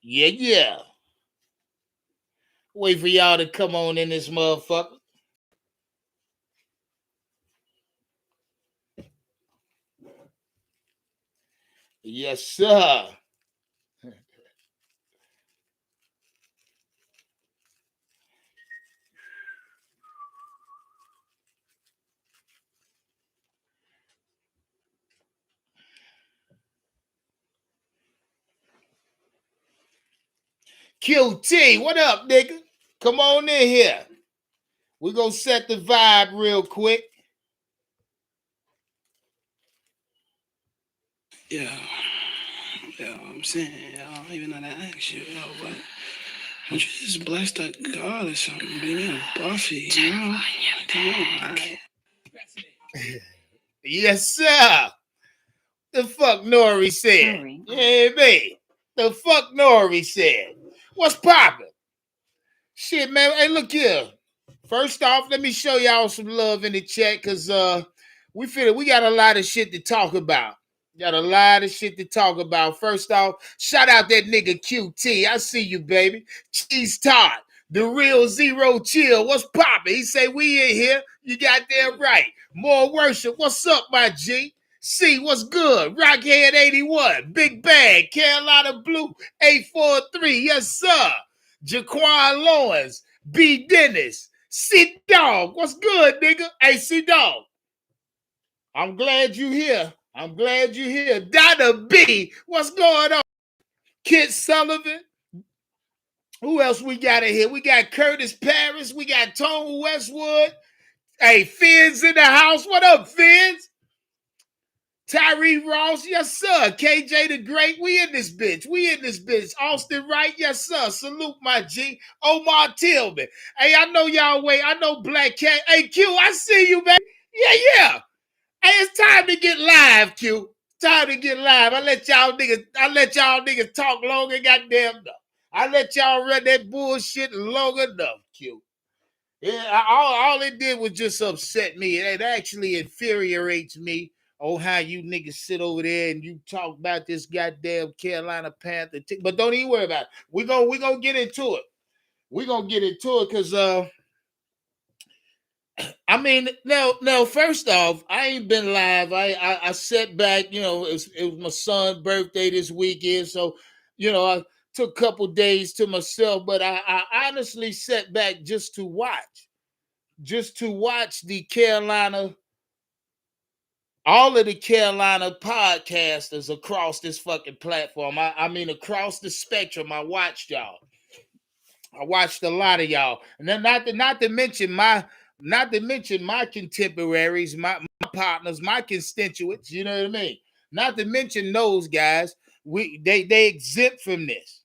Yeah. Wait for y'all to come on in this motherfucker. Yes, sir. QT, what up, nigga? Come on in here. We gonna set the vibe real quick. Yeah, I'm saying, I don't even know that ask you, but I'm just blessed to God or something, being a Buffy, you know? Come on, Yes, sir. The fuck Nori said. Yeah, me. The fuck Nori said. What's poppin'? Shit, man. Hey, look here. First off, let me show y'all some love in the chat, cause we feel we got a lot of shit to talk about. Got a lot of shit to talk about. First off, shout out that nigga QT. I see you, baby. Cheese Todd, the real zero chill. What's poppin'? He say we in here. You got damn right. More worship. What's up, my G? C, what's good? Rockhead 81, Big Bag, Carolina Blue 843. Yes, sir. Jaquan Lawrence, B. Dennis, C Dog. What's good, nigga? Hey, C Dog. I'm glad you here. I'm glad you here. Donna B. What's going on? Kit Sullivan. Who else we got in here? We got Curtis Paris. We got Tone Westwood. Hey, Finn's in the house. What up, Fins? Tyree Ross, yes, sir. KJ the Great, we in this bitch. We in this bitch. Austin Wright, yes, sir. Salute, my G. Omar Tillman. Hey, I know y'all wait. I know Black Cat. Hey, Q, I see you, baby. Yeah. Hey, it's time to get live, Q. Time to get live. I let y'all niggas talk long and goddamn enough. I let y'all run that bullshit long enough, Q. Yeah, all it did was just upset me. It actually infuriates me on how you niggas sit over there and you talk about this goddamn Carolina Panther. But don't even worry about it. We gonna get into it. We gonna get into it because I mean now first off, I ain't been live. I sat back. You know, it was my son's birthday this weekend, so you know I took a couple days to myself. But I honestly sat back just to watch the Carolina, all of the Carolina podcasters across this fucking platform. I mean, across the spectrum. I watched y'all. I watched a lot of y'all, and then not to mention my contemporaries, my partners, my constituents. You know what I mean? Not to mention those guys. They exempt from this.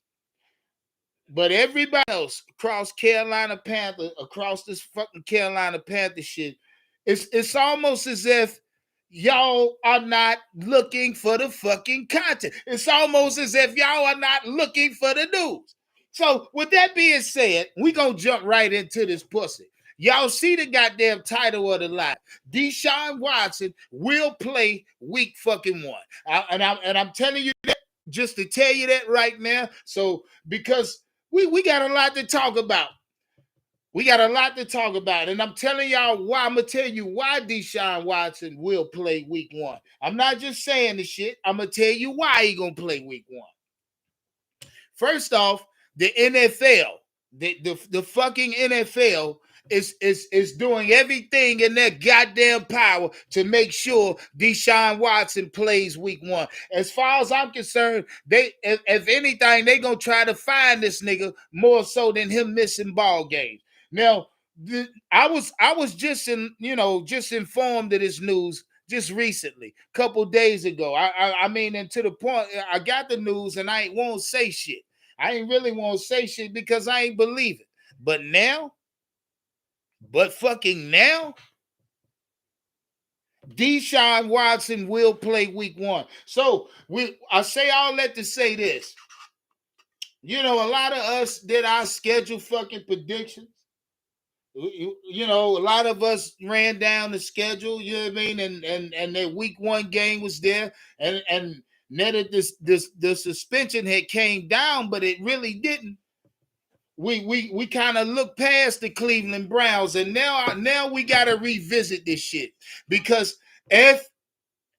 But everybody else across Carolina Panther, across this fucking Carolina Panther shit, it's almost as if y'all are not looking for the fucking content. It's almost as if y'all are not looking for the news. So with that being said, we gonna jump right into this pussy. Y'all see the goddamn title of the live. Deshaun Watson will play week fucking 1. And I'm telling you that just to tell you that right now. So because we got a lot to talk about. We got a lot to talk about. And I'm telling y'all why. I'm going to tell you why Deshaun Watson will play week 1. I'm not just saying the shit. I'm going to tell you why he going to play week 1. First off, the NFL, the fucking NFL is doing everything in their goddamn power to make sure Deshaun Watson plays week 1. As far as I'm concerned, if anything, they gonna try to find this nigga more so than him missing ball games. Now, I was just informed of this news just recently, a couple days ago. I mean, and to the point, I got the news and I won't say shit. I ain't really want to say shit because I ain't believe it. But fucking now, Deshaun Watson will play week 1. So I say all that to say this. You know, a lot of us did our schedule fucking predictions. You know, a lot of us ran down the schedule, you know what I mean? And that week 1 game was there. And Now that the suspension had came down, but it really didn't. We kind of look past the Cleveland Browns, and now we got to revisit this shit, because if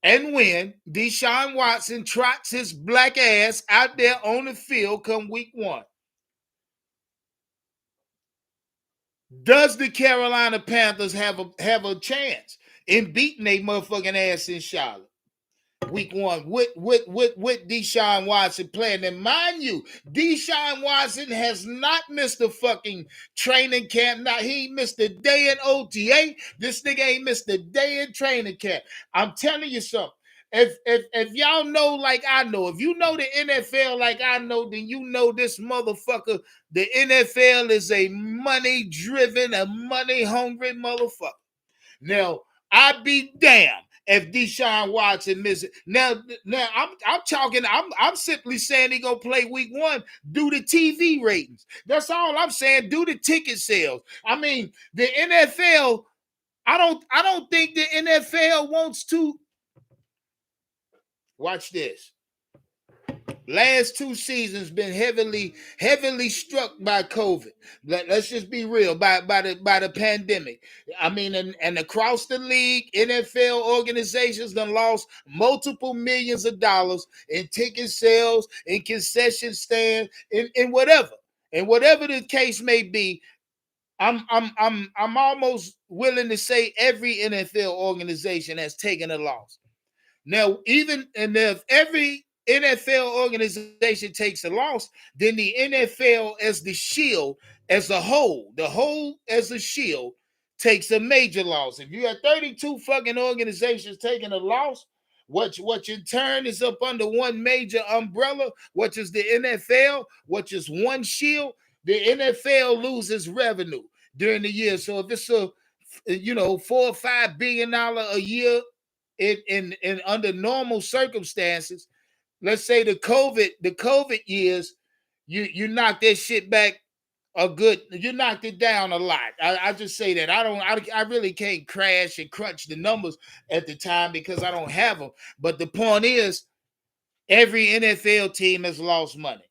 and when Deshaun Watson trots his black ass out there on the field come week 1, does the Carolina Panthers have a chance in beating a motherfucking ass in Charlotte week 1 with Deshaun Watson playing? And mind you, Deshaun Watson has not missed a fucking training camp. Now, he missed a day in OTA. This nigga ain't missed a day in training camp. I'm telling you something. If y'all know like I know, if you know the NFL like I know, then you know this motherfucker. The NFL is a money-driven, a money-hungry motherfucker. Now, I'd be damned if Deshaun Watson misses. Now I'm talking. I'm simply saying he gonna play week 1 due to TV ratings. That's all I'm saying. Due to ticket sales. I mean, the NFL. I don't think the NFL wants to. Watch this. Last 2 seasons been heavily struck by COVID. Let's just be real, by the pandemic. I mean, and across the league, NFL organizations done lost multiple millions of dollars in ticket sales, in concession stands, in whatever. And whatever the case may be, I'm almost willing to say every NFL organization has taken a loss. Now, if every NFL organization takes a loss, then the NFL as the shield, as a whole, the whole as a shield, takes a major loss. If you have 32 fucking organizations taking a loss, which in turn is up under one major umbrella, which is the NFL, which is one shield, the NFL loses revenue during the year. So if it's a $4 or $5 billion a year in under normal circumstances, let's say the COVID years, you knock that shit back you knocked it down a lot. I just say that I really can't crash and crunch the numbers at the time because I don't have them. But the point is, every NFL team has lost money.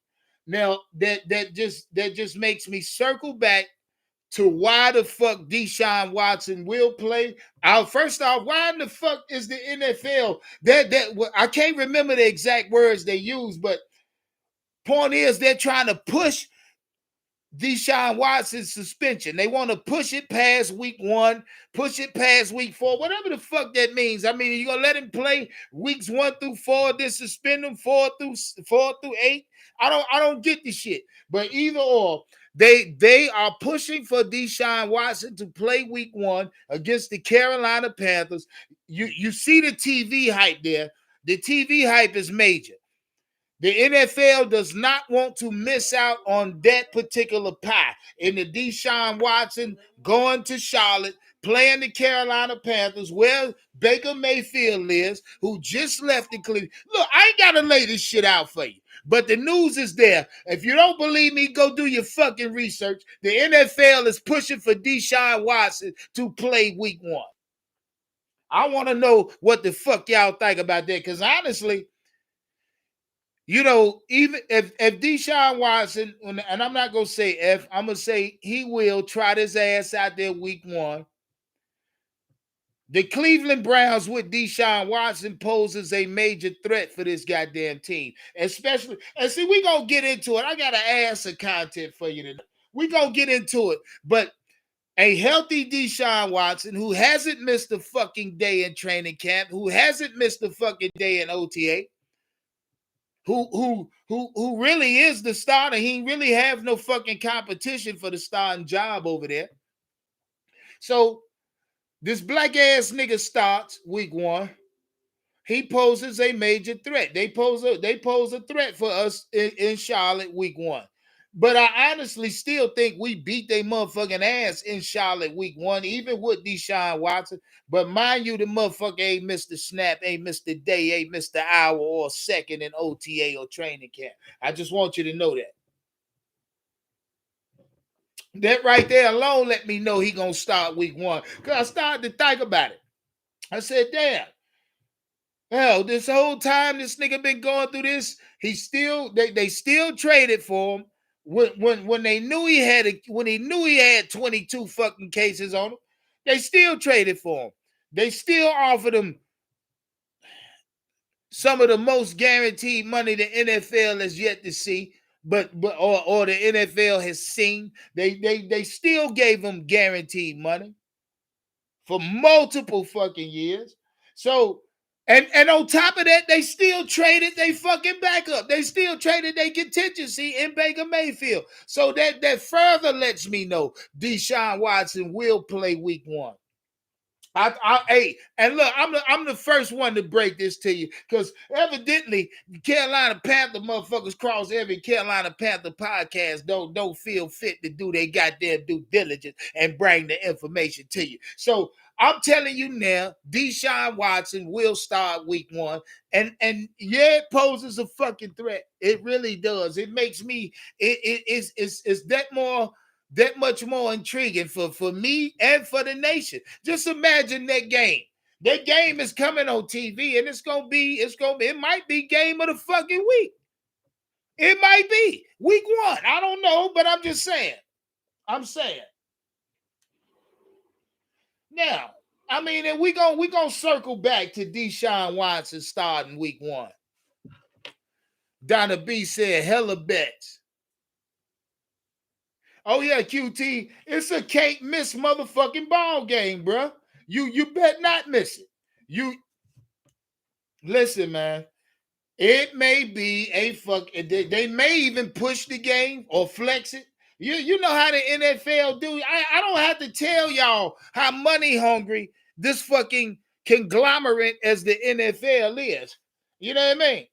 Now that just makes me circle back to why the fuck Deshaun Watson will play. First off, why in the fuck is the NFL that I can't remember the exact words they use, but point is they're trying to push Deshaun Watson's suspension. They want to push it past week 1, push it past week 4, whatever the fuck that means. I mean, you're gonna let him play weeks 1 through 4, then suspend him 4 through 8. I don't get the shit. But either or, they are pushing for Deshaun Watson to play week 1 against the Carolina Panthers. You see the TV hype there. The TV hype is major. The NFL does not want to miss out on that particular pie. In the Deshaun Watson going to Charlotte, playing the Carolina Panthers, where Baker Mayfield lives, who just left the Cleveland. Look, I ain't got to lay this shit out for you, but the news is there. If you don't believe me, go do your fucking research. The NFL is pushing for Deshaun Watson to play week 1. I want to know what the fuck y'all think about that, because honestly, even if Deshaun Watson, and I'm not going to say if, I'm going to say he will try his ass out there week 1. The Cleveland Browns with Deshaun Watson poses a major threat for this goddamn team. Especially, and see, we're going to get into it. I got to add some content for you tonight. We're going to get into it. But a healthy Deshaun Watson, who hasn't missed a fucking day in training camp, who hasn't missed a fucking day in OTA, who really is the starter. He really have no fucking competition for the starting job over there. So this black ass nigga starts week 1. He poses a major threat. They pose a threat for us in Charlotte week 1. But I honestly still think we beat their motherfucking ass in Charlotte week 1, even with Deshaun Watson. But mind you, the motherfucker ain't missed the snap, ain't missed the day, ain't missed the hour or second in OTA or training camp. I just want you to know that. That right there alone let me know he gonna start week 1. Because I started to think about it. I said, damn. Hell, this whole time this nigga been going through this, they still traded for him when they knew he had 22 fucking cases on him. They still traded for him. They still offered him some of the most guaranteed money the NFL has yet to see, or the NFL has seen. They still gave him guaranteed money for multiple fucking years. So, and on top of that, they still traded they fucking backup. They still traded their contingency in Baker Mayfield. So that further lets me know Deshaun Watson will play week 1. Hey, and look, I'm the first one to break this to you because evidently Carolina Panther motherfuckers cross every Carolina Panther podcast don't feel fit to do their goddamn due diligence and bring the information to you. So I'm telling you now, Deshaun Watson will start week 1, and yeah, it poses a fucking threat. It really does. It makes me it's that much more intriguing for me and for the nation. Just imagine that game. That game is coming on TV, and it might be game of the fucking week. It might be week 1. I don't know, but I'm just saying. I'm saying. Now, I mean, and we gonna circle back to Deshaun Watson starting week 1. Donna B said, hella bets. Oh yeah, QT, it's a can't miss motherfucking ball game, bro. You bet not miss it. You listen, man. It may be a fuck. They may even push the game or flex it. You know how the NFL do. I don't have to tell y'all how money hungry this fucking conglomerate as the NFL is. You know what I mean?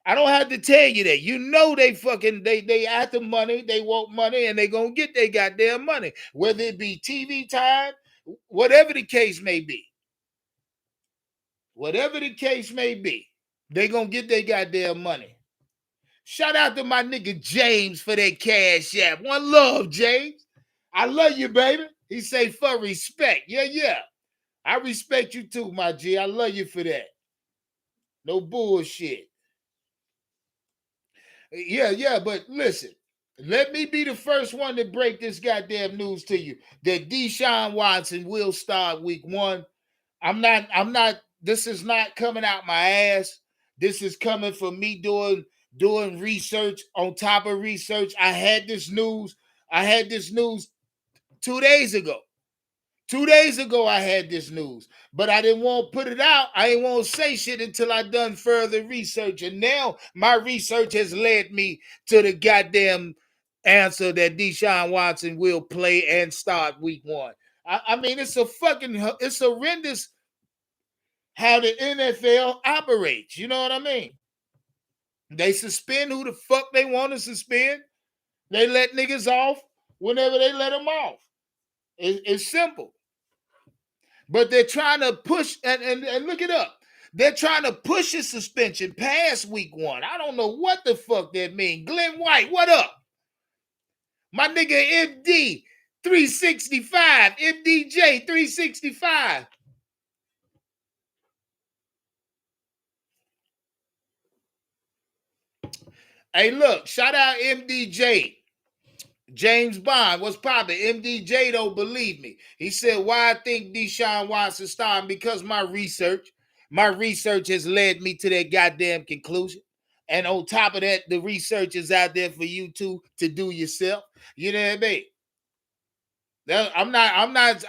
I don't have to tell you that. You know they after money, they want money, and they gonna get their goddamn money. Whether it be TV time, whatever the case may be. Whatever the case may be, they gonna get their goddamn money. Shout out to my nigga James for that cash app. One love, James. I love you, baby. He say for respect. Yeah. I respect you too, my G. I love you for that. No bullshit. Yeah, but listen, let me be the first one to break this goddamn news to you that Deshaun Watson will start week 1. I'm not, this is not coming out my ass. This is coming from me doing research on top of research. I had this news 2 days ago. 2 days ago, I had this news, but I didn't want to put it out. I didn't want to say shit until I done further research. And now my research has led me to the goddamn answer that Deshaun Watson will play and start week 1. I mean, it's horrendous how the NFL operates. You know what I mean? They suspend who the fuck they want to suspend. They let niggas off whenever they let them off. It's simple. But they're trying to push, and look it up. They're trying to push his suspension past week 1. I don't know what the fuck that means. Glenn White, what up? My nigga MD 365, MDJ 365. Hey, look, shout out MDJ. James Bond, what's poppin'? MDJ don't believe me. He said, why I think Deshaun Watson starting? Because my research has led me to that goddamn conclusion. And on top of that, the research is out there for you to do yourself. You know what I mean?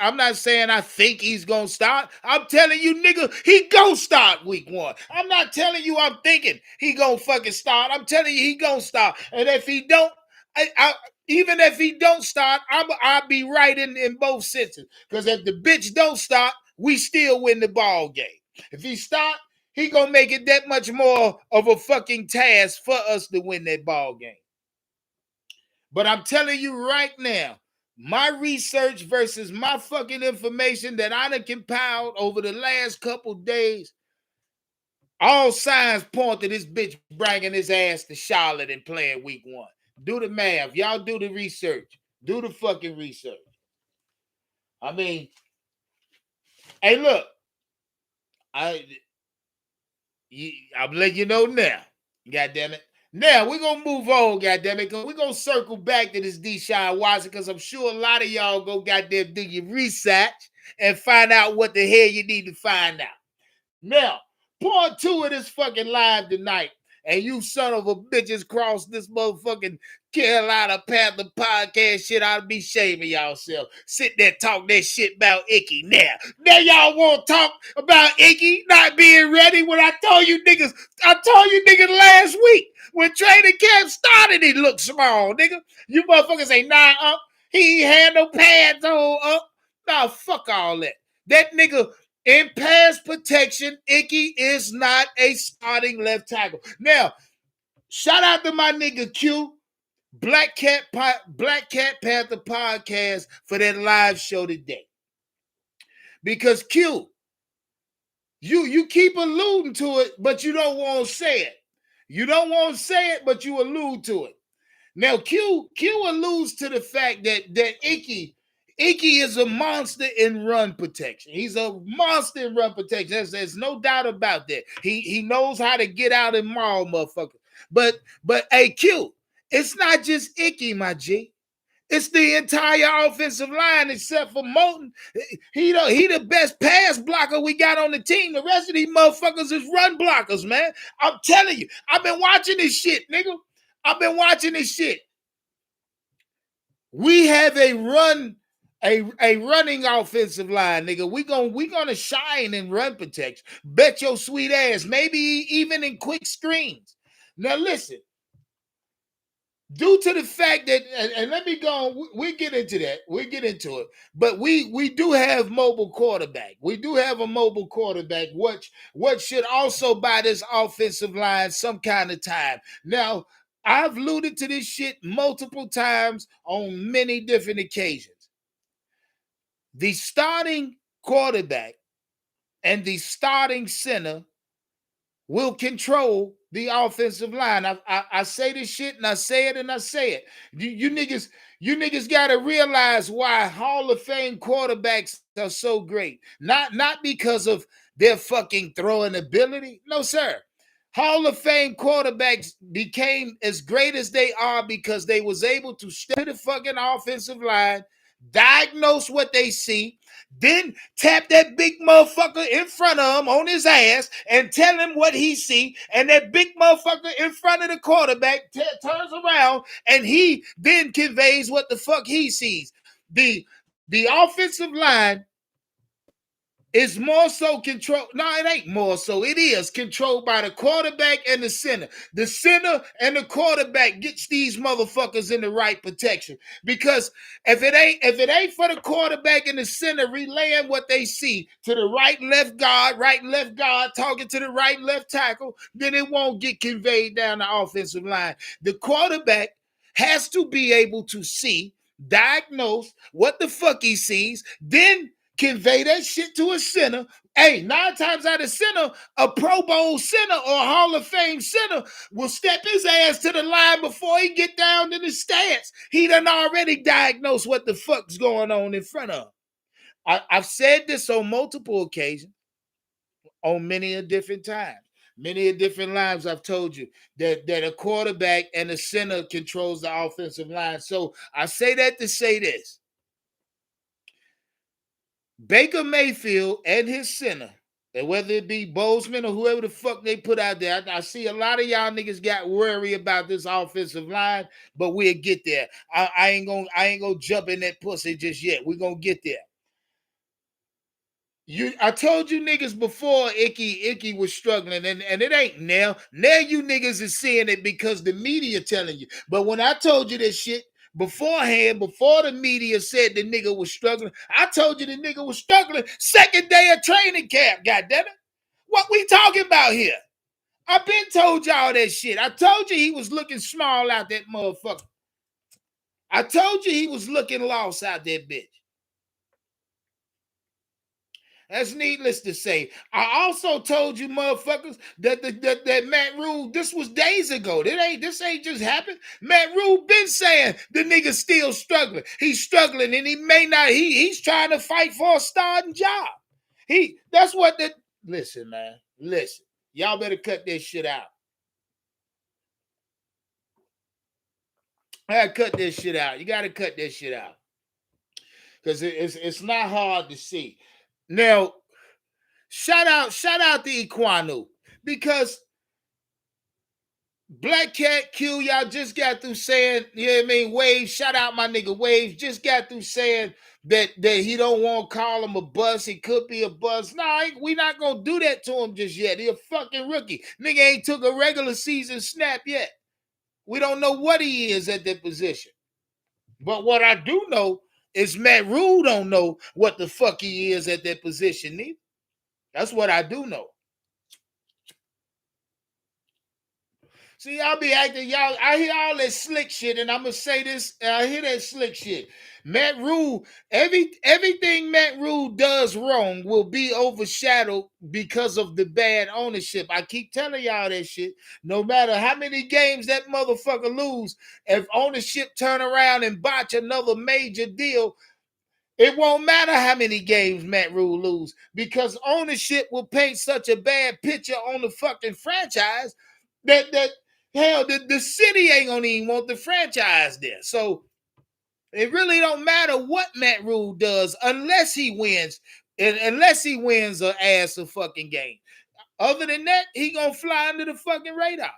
I'm not saying I think he's gonna start. I'm telling you, nigga, he gonna start week 1. I'm not telling you I'm thinking he gonna fucking start. I'm telling you he gonna start. And if he don't, even if he don't start, I'll be right in both senses. Because if the bitch don't start, we still win the ball game. If he start, he gonna make it that much more of a fucking task for us to win that ball game. But I'm telling you right now, my research versus my fucking information that I done compiled over the last couple days, all signs point to this bitch bringing his ass to Charlotte and playing week 1. Do the math. Y'all do the research. Do the fucking research. I mean, hey, look. I'm letting you know now. God damn it. Now we're gonna move on, goddamn it, because we're gonna circle back to this Deshaun Watson, because I'm sure a lot of y'all go goddamn do your research and find out what the hell you need to find out. Now, part 2 of this fucking live tonight, and you son of a bitches cross this motherfucking Carolina Panther podcast shit, I'll be shaming y'all self. Sit there talk that shit about Icky now y'all want to talk about Icky not being ready when I told you niggas last week when training camp started, he looked small, nigga. You motherfuckers say, nah, he ain't had no pads on, Nah, fuck all that. That nigga in pass protection, Icky is not a starting left tackle. Now, shout out to my nigga Q, Black Cat Panther podcast for that live show today. Because Q, you keep alluding to it, but you don't want to say it. You don't want to say it, but you allude to it. Now, Q alludes to the fact that Icky is a monster in run protection. He's a monster in run protection. There's no doubt about that. He knows how to get out and maul motherfuckers. But hey, Q, it's not just Icky, my G. It's the entire offensive line except for Moulton. He the best pass blocker we got on the team. The rest of these motherfuckers is run blockers, man. I'm telling you. I've been watching this shit, nigga. I've been watching this shit. We have a running offensive line, nigga. We gonna shine in run protection. Bet your sweet ass. Maybe even in quick screens. Now listen. Due to the fact that, and let me go, we get into that. We get into it. But we do have mobile quarterback. We do have a mobile quarterback, what should also buy this offensive line some kind of time. Now, I've alluded to this shit multiple times on many different occasions. The starting quarterback and the starting center will control the offensive line. I say this shit and I say it and I say it. You niggas got to realize why Hall of Fame quarterbacks are so great. Not because of their fucking throwing ability. No, sir. Hall of Fame quarterbacks became as great as they are because they was able to step to the fucking offensive line, diagnose what they see, then tap that big motherfucker in front of him on his ass and tell him what he see. And that big motherfucker in front of the quarterback turns around and he then conveys what the fuck he sees. The offensive line is more so controlled. No, it ain't more so. It is controlled by the quarterback and the center. The center and the quarterback gets these motherfuckers in the right protection. Because if it ain't for the quarterback and the center relaying what they see to the right and left guard, talking to the right and left tackle, then it won't get conveyed down the offensive line. The quarterback has to be able to see, diagnose what the fuck he sees, then convey that shit to a center. Hey, 9 times out of center, a Pro Bowl center or a Hall of Fame center will step his ass to the line before he get down to the stance. He done already diagnosed what the fuck's going on in front of him. I've said this on multiple occasions, on many a different times. Many a different lines I've told you that a quarterback and a center controls the offensive line. So I say that to say this. Baker Mayfield and his center, and whether it be Bozeman or whoever the fuck they put out there, I see a lot of y'all niggas got worried about this offensive line, but we'll get there. I ain't gonna jump in that pussy just yet. We're gonna get there. I told you niggas before Icky was struggling, and it ain't now. Now you niggas is seeing it because the media telling you. But when I told you this shit beforehand, before the media said the nigga was struggling, I told you the nigga was struggling second day of training camp, goddammit. What we talking about here? I've been told y'all that shit. I told you he was looking small out that motherfucker. I told you he was looking lost out that bitch. That's needless to say. I also told you motherfuckers that Matt Rule, this was days ago. This ain't just happened. Matt Rule been saying the nigga's still struggling. He's struggling and he may not, he's trying to fight for a starting job. Listen, man. Listen. Y'all better cut this shit out. I gotta cut this shit out. You gotta cut this shit out. Because it's not hard to see. Now, shout out to Iquanu. Because Black Cat Q, y'all just got through saying, you know what I mean? Wave, shout out my nigga Wave, just got through saying that he don't want to call him a bust. He could be a bust. Nah, we not going to do that to him just yet. He a fucking rookie. Nigga ain't took a regular season snap yet. We don't know what he is at that position. But what I do know is Matt Rule don't know what the fuck he is at that position neither. That's what I do know. See, y'all be acting, y'all. I hear all that slick shit, and I'm gonna say this. I hear that slick shit. Matt Rule, everything Matt Rule does wrong will be overshadowed because of the bad ownership. I keep telling y'all that shit. No matter how many games that motherfucker lose, if ownership turn around and botch another major deal, it won't matter how many games Matt Rule lose because ownership will paint such a bad picture on the fucking franchise that hell, the city ain't gonna even want the franchise there. So it really don't matter what Matt Rule does unless he wins, unless he wins an ass of fucking game. Other than that, he gonna fly under the fucking radar.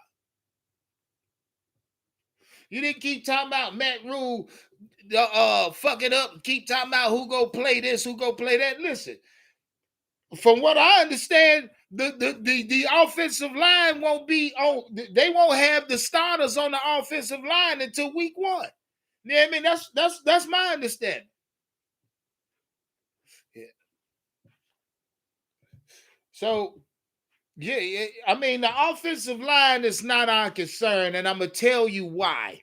You didn't keep talking about Matt Rule fuck it up, keep talking about who go play this, who go play that. Listen, from what I understand, the offensive line won't be on. They won't have the starters on the offensive line until week 1. You know what I mean? That's my understanding. Yeah. So yeah, I mean the offensive line is not our concern, and I'm gonna tell you why.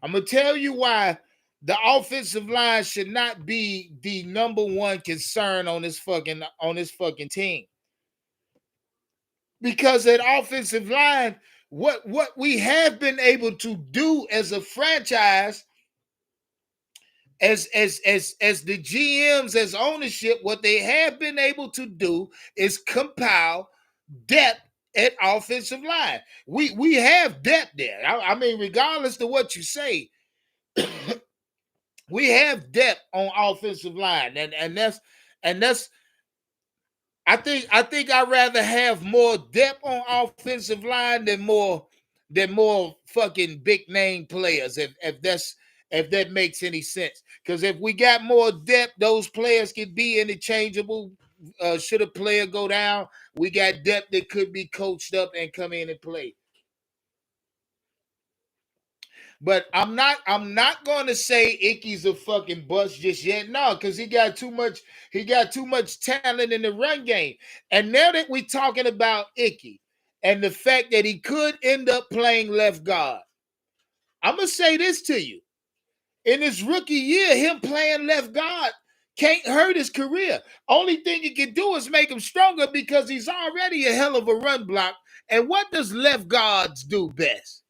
I'm gonna tell you why the offensive line should not be the number one concern on this fucking team. Because that offensive line, what we have been able to do as a franchise, as the GMs, as ownership, what they have been able to do is compile depth at offensive line. We have depth there. I mean, regardless of what you say, we have depth on offensive line, and that's I think I'd rather have more depth on offensive line than more fucking big name players. If that makes any sense. Because if we got more depth, those players can be interchangeable. Should a player go down, we got depth that could be coached up and come in and play. But I'm not going to say Icky's a fucking bust just yet. No, because he got too much talent in the run game. And now that we're talking about Icky and the fact that he could end up playing left guard, I'm gonna say this to you. In his rookie year, him playing left guard can't hurt his career. Only thing he can do is make him stronger because he's already a hell of a run block. And what does left guards do best?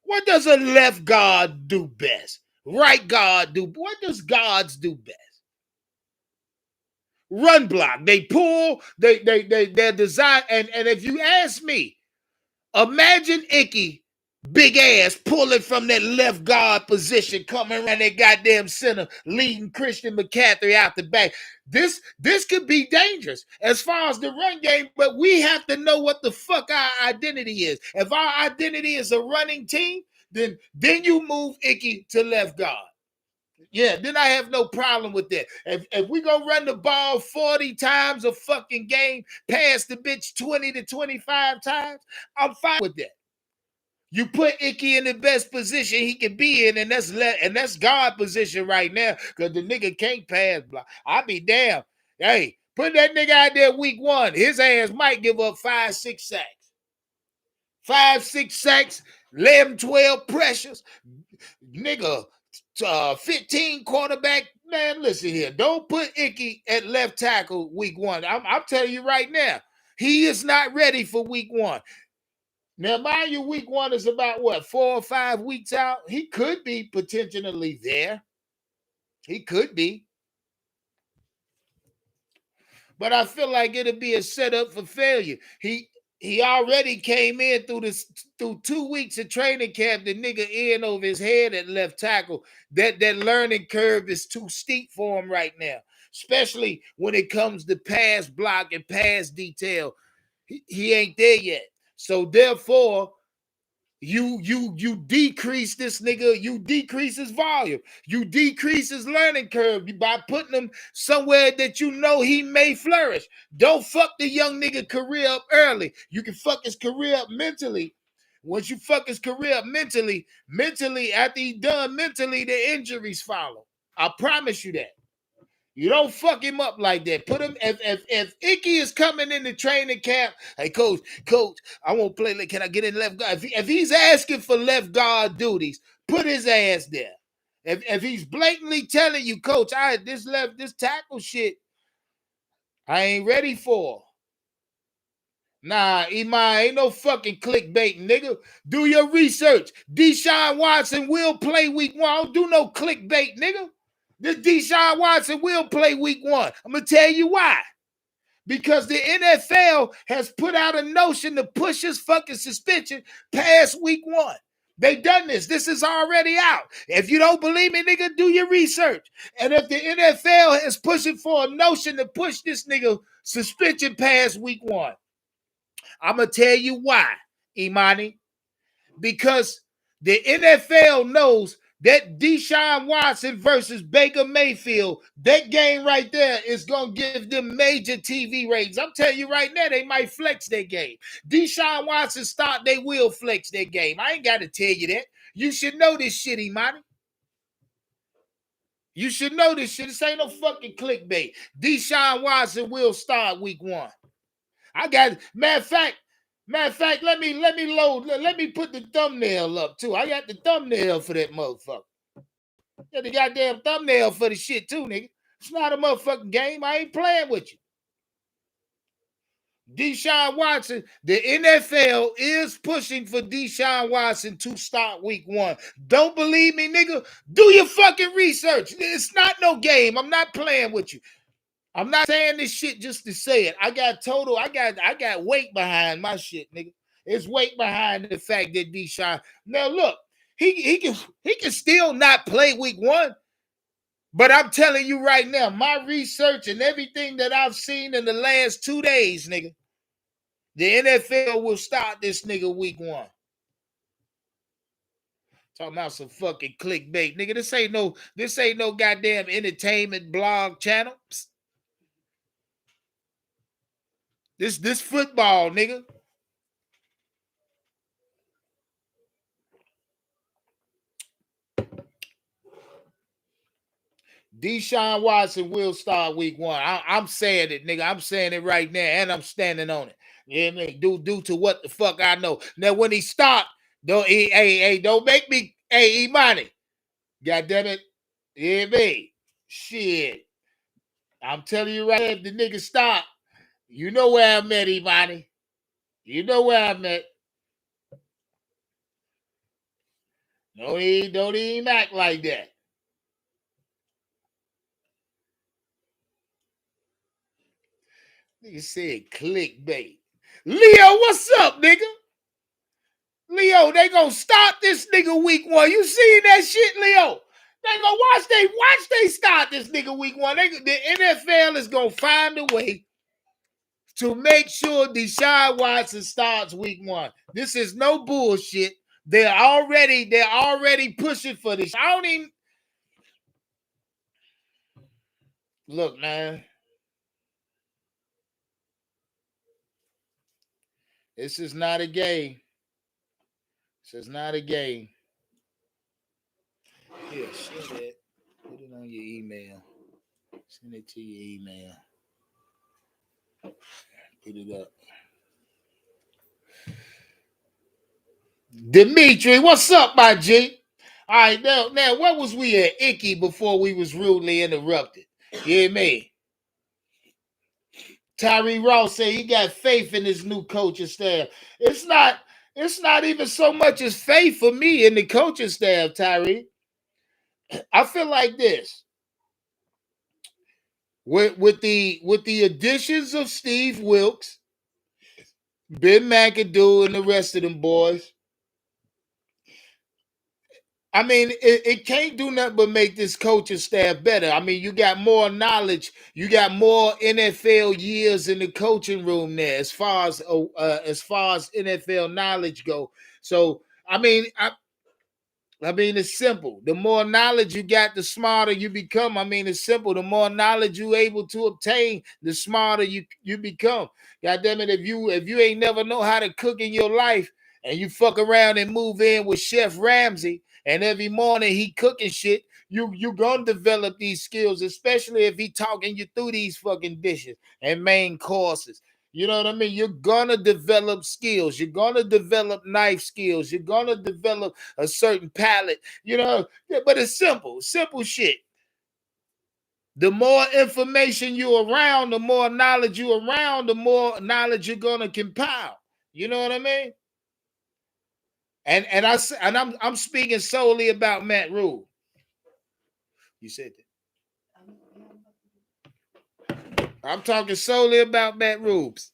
What does a left guard do best? Right guard do. What does guards do best? Run block. They pull. They're designed. And if you ask me, imagine Icky, big ass, pulling from that left guard position, coming around that goddamn center, leading Christian McCaffrey out the back. This could be dangerous as far as the run game, but we have to know what the fuck our identity is. If our identity is a running team, then you move Icky to left guard. Yeah, then I have no problem with that. If we gonna run the ball 40 times a fucking game, pass the bitch 20 to 25 times, I'm fine with that. You put Icky in the best position he can be in, and that's guard position right now, because the nigga can't pass block. I'll be damned. Hey, put that nigga out there week 1. His ass might give up 5-6 sacks. 5-6 sacks, 11, 12 pressures. Nigga, 15 quarterback. Man, listen here. Don't put Icky at left tackle week 1. I'm telling you right now, he is not ready for week 1. Now, mind you, week 1 is about what, 4 or 5 weeks out? He could be potentially there. He could be. But I feel like it'll be a setup for failure. He already came in through 2 weeks of training camp. The nigga in over his head at left tackle. That learning curve is too steep for him right now, especially when it comes to pass block and pass detail. He ain't there yet. So therefore, you decrease this nigga, you decrease his volume, you decrease his learning curve by putting him somewhere that you know he may flourish. Don't fuck the young nigga career up early. You can fuck his career up mentally. Once you fuck his career up mentally, after he done mentally, the injuries follow. I promise you that. You don't fuck him up like that. Put him if Icky is coming in the training camp. Hey, coach, I won't play. Can I get in left guard? If he's asking for left guard duties, put his ass there. If he's blatantly telling you, coach, this tackle shit, I ain't ready for. Nah, Iman, ain't no fucking clickbait, nigga. Do your research. Deshaun Watson will play week 1. I don't do no clickbait, nigga. This Deshaun Watson will play week 1. I'm going to tell you why. Because the NFL has put out a notion to push his fucking suspension past week 1. They done this. This is already out. If you don't believe me, nigga, do your research. And if the NFL is pushing for a notion to push this nigga suspension past week 1, I'm going to tell you why, Imani. Because the NFL knows that Deshaun Watson versus Baker Mayfield, that game right there is going to give them major TV ratings. I'm telling you right now, they might flex their game. Deshaun Watson start, they will flex their game. I ain't got to tell you that. You should know this shit, Imani. You should know this shit. This ain't no fucking clickbait. Deshaun Watson will start week 1. I got, matter of fact, let me load. Let me put the thumbnail up too. I got the thumbnail for that motherfucker. Got the goddamn thumbnail for the shit too, nigga. It's not a motherfucking game. I ain't playing with you. Deshaun Watson, the NFL is pushing for Deshaun Watson to start week 1. Don't believe me, nigga? Do your fucking research. It's not no game. I'm not playing with you. I'm not saying this shit just to say it. I got weight behind my shit, nigga. It's weight behind the fact that Deshaun. Now look, he can still not play week 1. But I'm telling you right now, my research and everything that I've seen in the last 2 days, nigga, the NFL will start this nigga week 1. Talking about some fucking clickbait, nigga. This ain't no goddamn entertainment blog channel. Psst. This football, nigga. Deshaun Watson will start week 1. I'm saying it, nigga. I'm saying it right now, and I'm standing on it. Yeah, you know I mean? Due to what the fuck I know. Now, when he start, don't make me, Imani. God damn it. Yeah, me. Shit. I'm telling you right now, if the nigga stop, you know where I'm at, Imani. You know where I'm at. Don't even act like that. Nigga said clickbait. Leo, what's up, nigga? Leo, they gonna start this nigga week 1. You seen that shit, Leo? They gonna watch they start this nigga week 1. The NFL is gonna find a way to make sure Deshaun Watson starts week 1. This is no bullshit. They're already pushing for this. I don't even look, man. This is not a game. This is not a game. Here, share that. Put it on your email. Send it to your email. Put it up. Dimitri, what's up, my G? All right, now, where was we at Icky before we was rudely interrupted? You hear me? Tyree Ross said he got faith in his new coaching staff. It's not even so much as faith for me in the coaching staff, Tyree. I feel like this. With the additions of Steve Wilkes, Ben McAdoo and the rest of them boys. I mean, it can't do nothing but make this coaching staff better. I mean, you got more knowledge, you got more NFL years in the coaching room there, as far as NFL knowledge go. So, I mean, it's simple. The more knowledge you got, the smarter you become. I mean, it's simple. The more knowledge you able to obtain, the smarter you become. God damn it, if you ain't never know how to cook in your life and you fuck around and move in with Chef Ramsay and every morning he cooking shit, you gonna develop these skills, especially if he talking you through these fucking dishes and main courses. You know what I mean? You're gonna develop skills. You're gonna develop knife skills. You're gonna develop a certain palate. You know, but it's simple shit. The more information you're around, the more knowledge you're around, the more knowledge you're gonna compile. You know what I mean? I'm speaking solely about Matt Rule. You said that. I'm talking solely about Matt Rubes.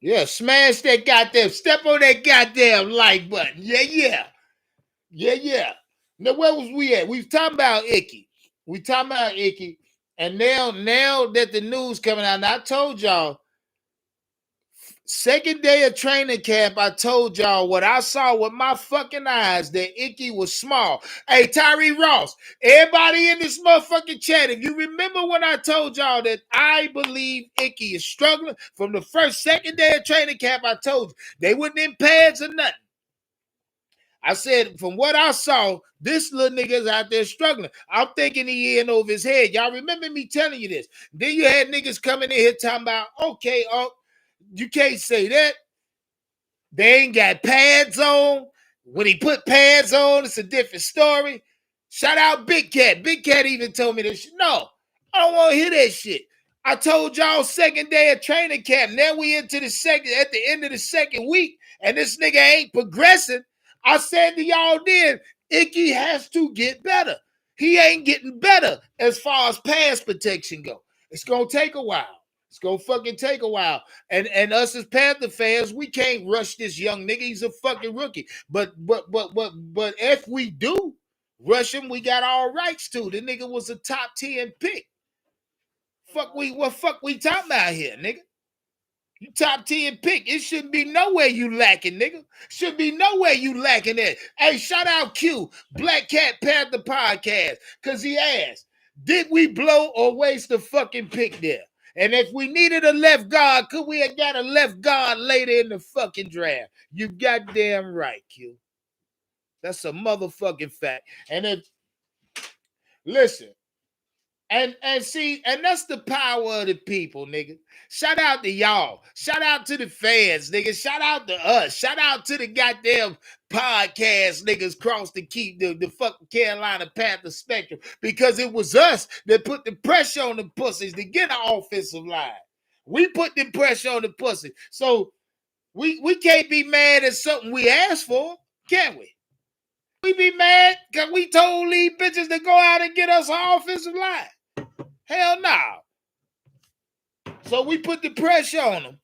Yeah, smash that goddamn, step on that goddamn like button. Yeah. Now, where was we at? We was talking about Icky. And now that the news coming out, and I told y'all, second day of training camp, I told y'all what I saw with my fucking eyes, that Icky was small. Hey, Tyree Ross, everybody in this motherfucking chat, if you remember when I told y'all that I believe Icky is struggling from the second day of training camp, I told you they wasn't in pads or nothing. I said, from what I saw, this little nigga's out there struggling. I'm thinking he in over his head. Y'all remember me telling you this. Then you had niggas coming in here talking about, okay, you can't say that. They ain't got pads on. When he put pads on, it's a different story. Shout out Big Cat. Big Cat even told me this shit. No, I don't want to hear that shit. I told y'all second day of training camp. Now we into the second, at the end of the second week, and this nigga ain't progressing. I said to y'all then, Icky has to get better. He ain't getting better as far as pass protection go. It's gonna take a while. It's gonna fucking take a while. And us as Panther fans, we can't rush this young nigga. He's a fucking rookie. But if we do rush him, we got all rights to. The nigga was a top 10 pick. What we talking about here, nigga? You top 10 pick. It shouldn't be nowhere you lacking, nigga. Should be nowhere you lacking at. Hey, shout out Q, Black Cat Panther Podcast, because he asked, did we blow or waste the fucking pick there? And if we needed a left guard, could we have got a left guard later in the fucking draft? You goddamn right, Q. That's a motherfucking fact. And if, listen, and see, and that's the power of the people, nigga. Shout out to y'all. Shout out to the fans, nigga. Shout out to us. Shout out to the goddamn podcast niggas across the fucking Carolina Panther spectrum. Because it was us that put the pressure on the pussies to get an offensive line. We put the pressure on the pussy. So we can't be mad at something we asked for, can we? We be mad because we told these bitches to go out and get us an offensive line. Hell no. So we put the pressure on them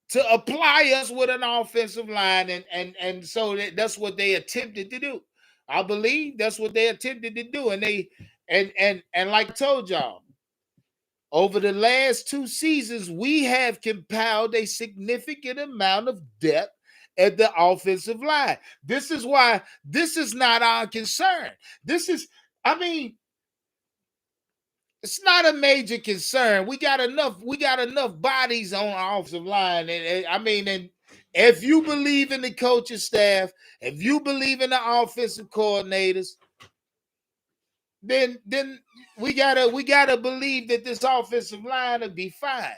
to apply us with an offensive line, and so that's what they attempted to do. I believe that's what they attempted to do, and they and like I told y'all, over the last 2 seasons, we have compiled a significant amount of depth at the offensive line. This is why this is not our concern. This is, I mean, it's not a major concern. We got enough bodies on our offensive line. And if you believe in the coaching staff, if you believe in the offensive coordinators, then we gotta believe that this offensive line will be fine.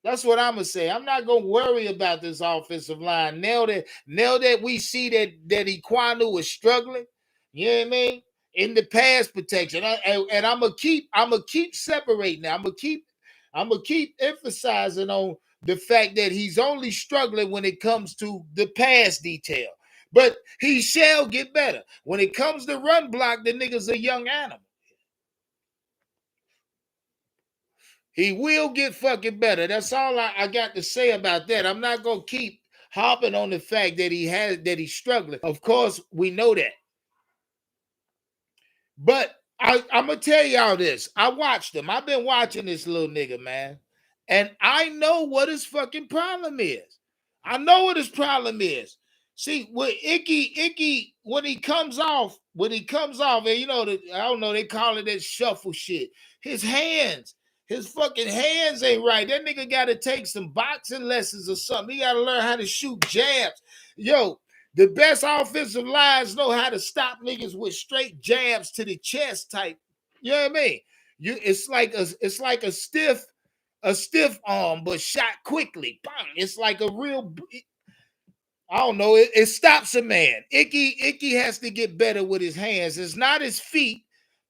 That's what I'm gonna say. I'm not gonna worry about this offensive line now that we see that Iquanu is struggling. You know what I mean? In the pass protection, and I'm gonna keep separating. I'm gonna keep emphasizing on the fact that he's only struggling when it comes to the pass detail. But he shall get better. When it comes to run block, the nigga's a young animal. He will get fucking better. That's all I got to say about that. I'm not gonna keep hopping on the fact that he's struggling. Of course, we know that. But I'm gonna tell y'all this. I watched him. I've been watching this little nigga, man. And I know what his fucking problem is. I know what his problem is. See, with Icky, when he comes off, and you know, I don't know, they call it that shuffle shit. His fucking hands ain't right. That nigga got to take some boxing lessons or something. He got to learn how to shoot jabs. Yo, the best offensive lines know how to stop niggas with straight jabs to the chest type. You know what I mean? It's like a stiff arm, but shot quickly. Bang. It's like a real. I don't know. It stops a man. Icky has to get better with his hands. It's not his feet.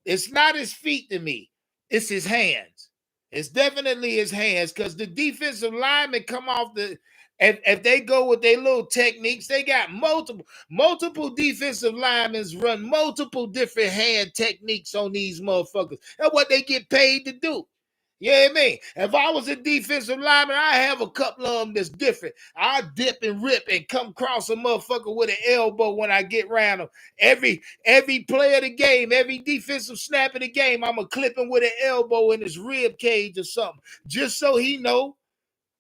It's not his feet to me. It's his hands. It's definitely his hands because the defensive linemen come off the. If they go with their little techniques, they got multiple defensive linemen run multiple different hand techniques on these motherfuckers. That's what they get paid to do. You know what I mean? If I was a defensive lineman, I have a couple of them that's different. I dip and rip and come across a motherfucker with an elbow when I get around him. Every play of the game, every defensive snap of the game, I'm going to clip him with an elbow in his rib cage or something, just so he know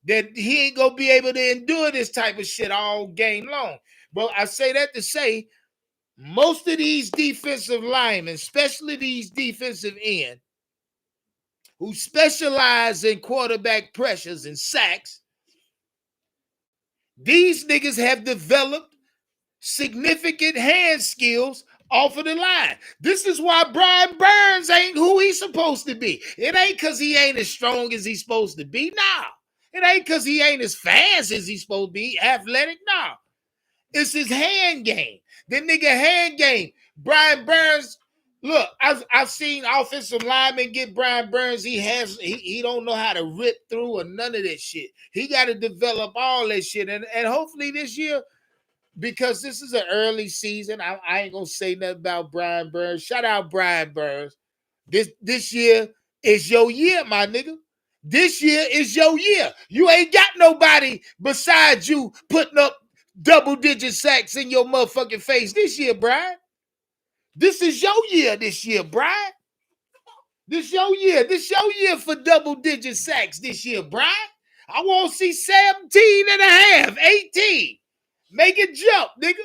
that he ain't going to be able to endure this type of shit all game long. But I say that to say, most of these defensive linemen, especially these defensive ends, who specialize in quarterback pressures and sacks, these niggas have developed significant hand skills off of the line. This is why Brian Burns ain't who he's supposed to be. It ain't because he ain't as strong as he's supposed to be. Nah. It ain't because he ain't as fast as he's supposed to be. Athletic. Nah. It's his hand game. The nigga hand game. Brian Burns. Look, I've seen offensive linemen get Brian Burns. He don't know how to rip through or none of that shit. He got to develop all that shit. And hopefully this year, because this is an early season, I ain't gonna say nothing about Brian Burns. Shout out Brian Burns. This year is your year, my nigga. This year is your year. You ain't got nobody besides you putting up double-digit sacks in your motherfucking face this year, Brian. This is your year this year, Brian. This your year. This your year for double-digit sacks this year, Brian. I want to see 17 and a half, 18. Make it jump, nigga.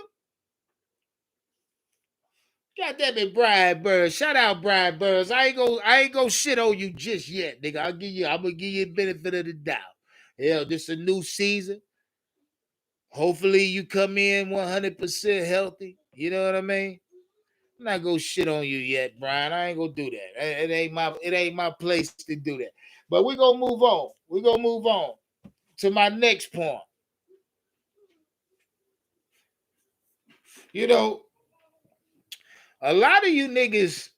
God damn it, Brian Burns. Shout out Brian Burns. I ain't gonna shit on you just yet, nigga. I'm gonna give you the benefit of the doubt. Yeah, this is a new season. Hopefully you come in 100% healthy. You know what I mean? I'm not gonna shit on you yet, Brian. I ain't gonna do that. It ain't my place to do that. But we're gonna move on. We're gonna move on to my next point. You know, a lot of you niggas,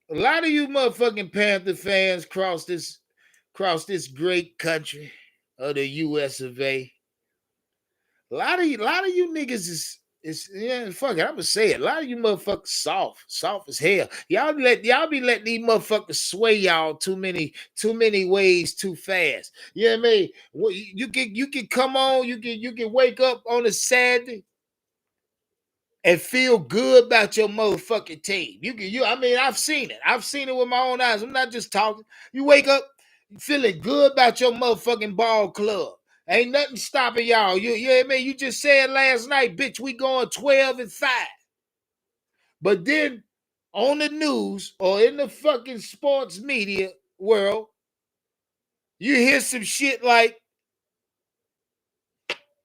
a lot of you motherfucking Panther fans across this great country of the US of A. A lot of you niggas is yeah, fuck it. I'm gonna say it. A lot of you motherfuckers soft as hell. Y'all be letting these motherfuckers sway y'all too many ways too fast. You know what I mean? You can come on, you can wake up on a Saturday and feel good about your motherfucking team. I mean, I've seen it. I've seen it with my own eyes. I'm not just talking. You wake up feeling good about your motherfucking ball club. Ain't nothing stopping y'all. You know what I mean? You just said last night, bitch, we going 12-5. But then on the news or in the fucking sports media world, you hear some shit like,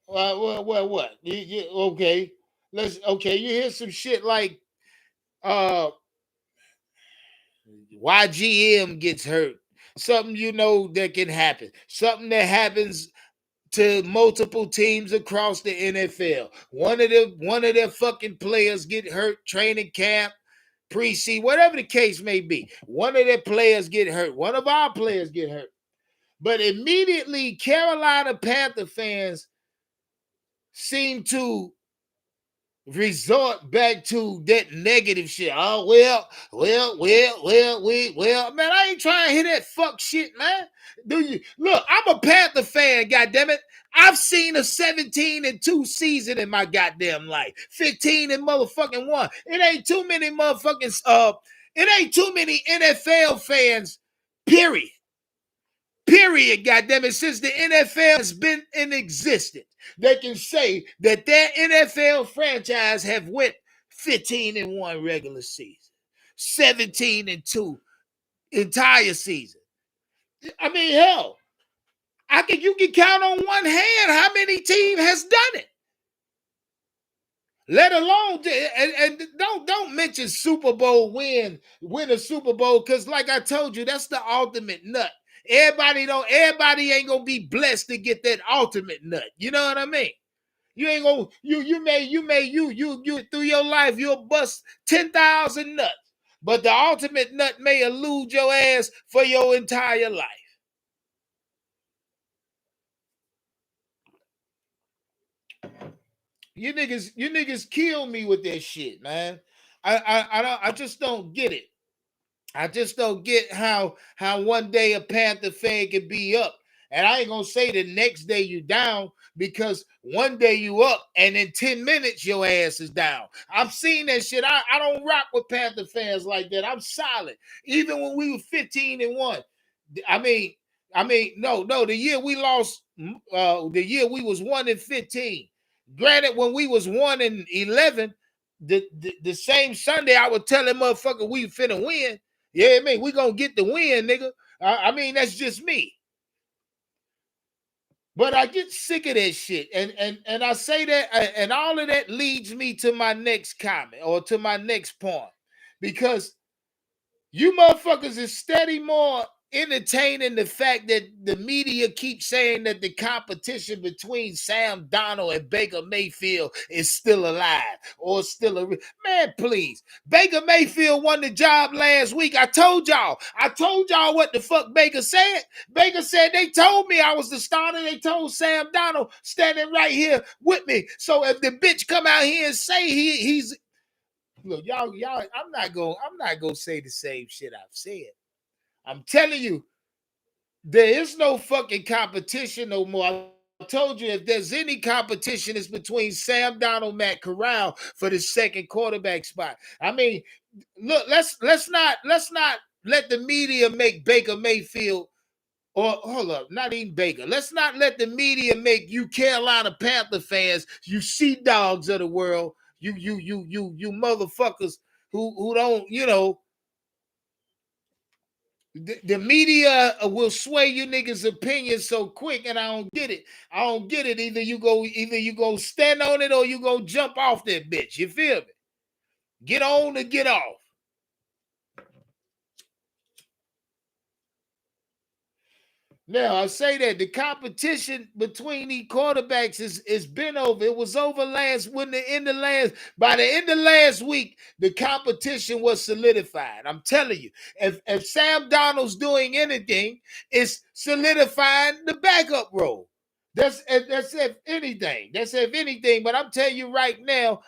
what? Okay. You hear some shit like YGM gets hurt. Something you know that can happen. Something that happens to multiple teams across the NFL. One of their fucking players get hurt, training camp, preseason, whatever the case may be. One of their players get hurt. One of our players get hurt. But immediately, Carolina Panther fans seem to resort back to that negative shit. Oh, man, I ain't trying to hear that fuck shit, man. Do you look? I'm a Panther fan, goddammit. I've seen a 17-2 season in my goddamn life. 15 and motherfucking 1. It ain't too many motherfucking it ain't too many NFL fans, period. Period, goddammit, since the NFL has been in existence. They can say that their NFL franchise have went 15-1 regular season, 17-2 entire season. I mean, hell, you can count on one hand how many team has done it. Let alone and don't mention Super Bowl win a Super Bowl, because like I told you, that's the ultimate nut. Everybody ain't gonna be blessed to get that ultimate nut. You know what I mean? You ain't gonna you through your life you'll bust 10,000 nuts, but the ultimate nut may elude your ass for your entire life. You niggas kill me with that shit, man. I just don't get it. I just don't get how one day a Panther fan can be up. And I ain't gonna say the next day you down, because one day you up and in 10 minutes your ass is down. I've seen that shit. I don't rock with Panther fans like that. I'm solid. Even when we were 15-1. I mean, no, the year we lost, the year we was 1-15. Granted, when we was 1-11, the same Sunday I would tell that motherfucker we finna win. Yeah, man, we gonna get the win, nigga. I mean, that's just me. But I get sick of that shit. And I say that, and all of that leads me to my next comment or to my next point. Because you motherfuckers is steady more entertaining the fact that the media keeps saying that the competition between Sam Darnold and Baker Mayfield is still alive or still a man. Please, Baker Mayfield won the job last week. I told y'all what the fuck Baker said. Baker said they told me I was the starter. They told Sam Darnold standing right here with me. So if the bitch come out here and say he's look, y'all, I'm not gonna say the same shit I've said. I'm telling you, there is no fucking competition no more. I told you, if there's any competition, it's between Sam Darnold, Matt Corral for the second quarterback spot. I mean, look, let's not let the media make Baker Mayfield, or hold up, not even Baker. Let's not let the media make you Carolina Panther fans, you sea dogs of the world, you motherfuckers who don't, the media will sway you niggas' opinions so quick, and I don't get it. Either you go stand on it or you go jump off that bitch. You feel me? Get on or get off. Now I say that the competition between these quarterbacks is been over. It was over by the end of last week, the competition was solidified. I'm telling you, if Sam Darnold's doing anything, it's solidifying the backup role. That's if anything. But I'm telling you right now,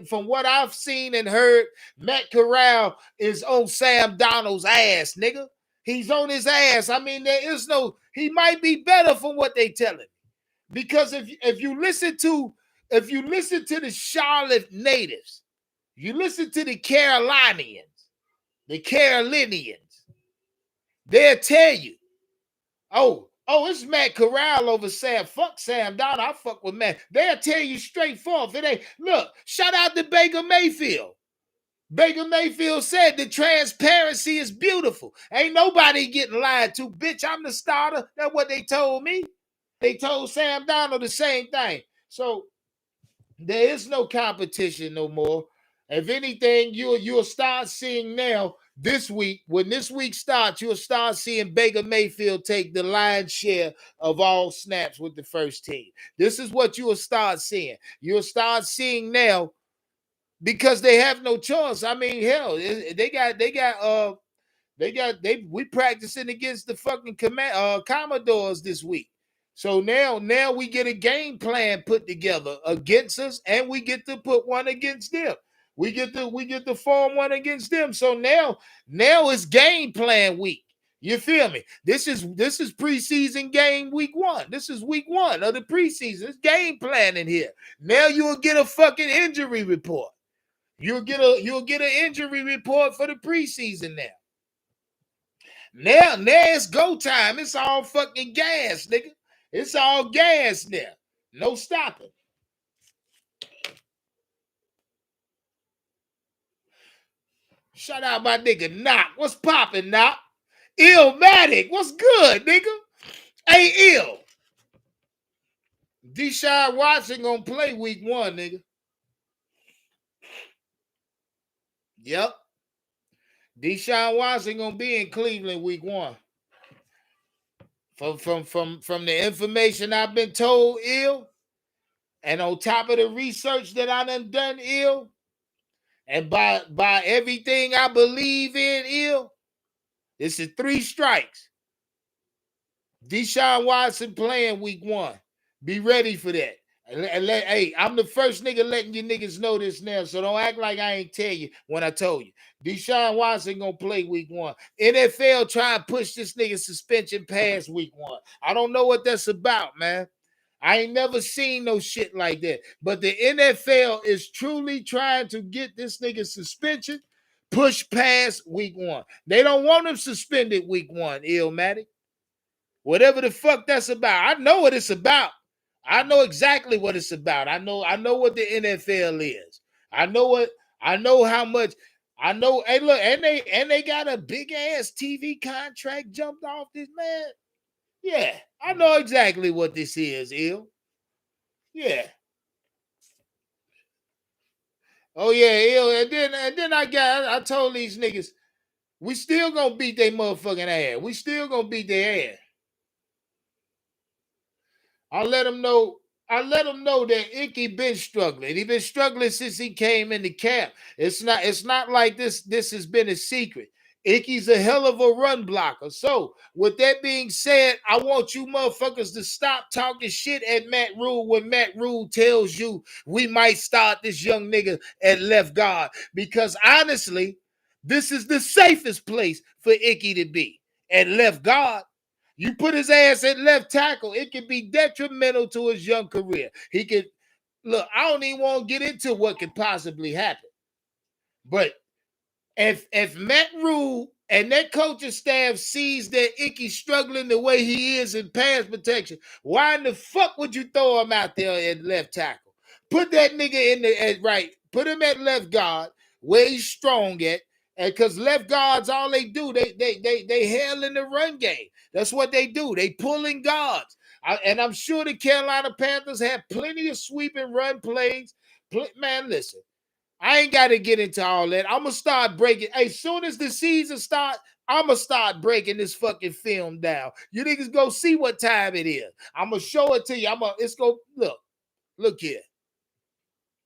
from what I've seen and heard, Matt Corral is on Sam Darnold's ass, nigga. He's on his ass. I mean, he might be better from what they tell him. Because if you listen to the Charlotte natives, you listen to the Carolinians, they'll tell you, oh, it's Matt Corral over Sam. Fuck Sam Darnold. I fuck with Matt. They'll tell you straightforward. It ain't, look, shout out to Baker Mayfield. Baker Mayfield said the transparency is beautiful. Ain't nobody getting lied to. Bitch, I'm the starter. That's what they told me. They told Sam Darnold the same thing. So there is no competition no more. If anything, you'll start seeing now this week. When this week starts, you'll start seeing Baker Mayfield take the lion's share of all snaps with the first team. This is what you will start seeing. You'll start seeing now, because they have no choice. I mean, hell, we practicing against the fucking Commodores this week. So now we get a game plan put together against us, and we get to put one against them. We get to form one against them. So now it's game plan week. You feel me? This is preseason game week 1. This is week 1 of the preseason. It's game planning here. Now you'll get a fucking injury report. You'll get an injury report for the preseason now. Now it's go time. It's all fucking gas, nigga. It's all gas now. No stopping. Shout out my nigga Knock. What's popping, Knock? Illmatic. What's good, nigga? Hey, Ill. Deshaun Watson gonna play week 1, nigga. Yep. Deshaun Watson gonna be in Cleveland week 1. From the information I've been told, Ill, and on top of the research that I done, Ill, and by everything I believe in, Ill, this is 3 strikes. Deshaun Watson playing week 1. Be ready for that. Hey, I'm the first nigga letting you niggas know this now, so don't act like I ain't tell you when I told you. Deshaun Watson gonna play week 1. NFL try to push this nigga suspension past week 1. I don't know what that's about, man. I ain't never seen no shit like that. But the NFL is truly trying to get this nigga suspension pushed past week 1. They don't want him suspended week 1, Illmatic. Whatever the fuck that's about. I know what it's about. I know exactly what it's about. I know what the NFL is. I know how much. I know, hey, look, and they got a big ass TV contract jumped off this man. Yeah, I know exactly what this is, Ill. Yeah. Oh yeah, Ill. And then I told these niggas, we still gonna beat their motherfucking ass. We still gonna beat their ass. I let them know that Icky been struggling. He been struggling since he came in the camp. It's not like this has been a secret. Icky's a hell of a run blocker. So, with that being said, I want you motherfuckers to stop talking shit at Matt Rule when Matt Rule tells you we might start this young nigga at left guard. Because honestly, this is the safest place for Icky to be, at left guard. You put his ass at left tackle, it could be detrimental to his young career. He could, look, I don't even want to get into what could possibly happen. But if Matt Rule and that coaching staff sees that Icky's struggling the way he is in pass protection, why in the fuck would you throw him out there at left tackle? Put that nigga in the at right, put him at left guard where he's strong at. And because left guards, all they do, they hell in the run game. That's what they do. They pulling guards. And I'm sure the Carolina Panthers have plenty of sweeping run plays. Man, listen, I ain't got to get into all that. I'm going to start breaking. As soon as the season starts, I'm going to start breaking this fucking film down. You niggas go see what time it is. I'm going to show it to you. It's going to, look here.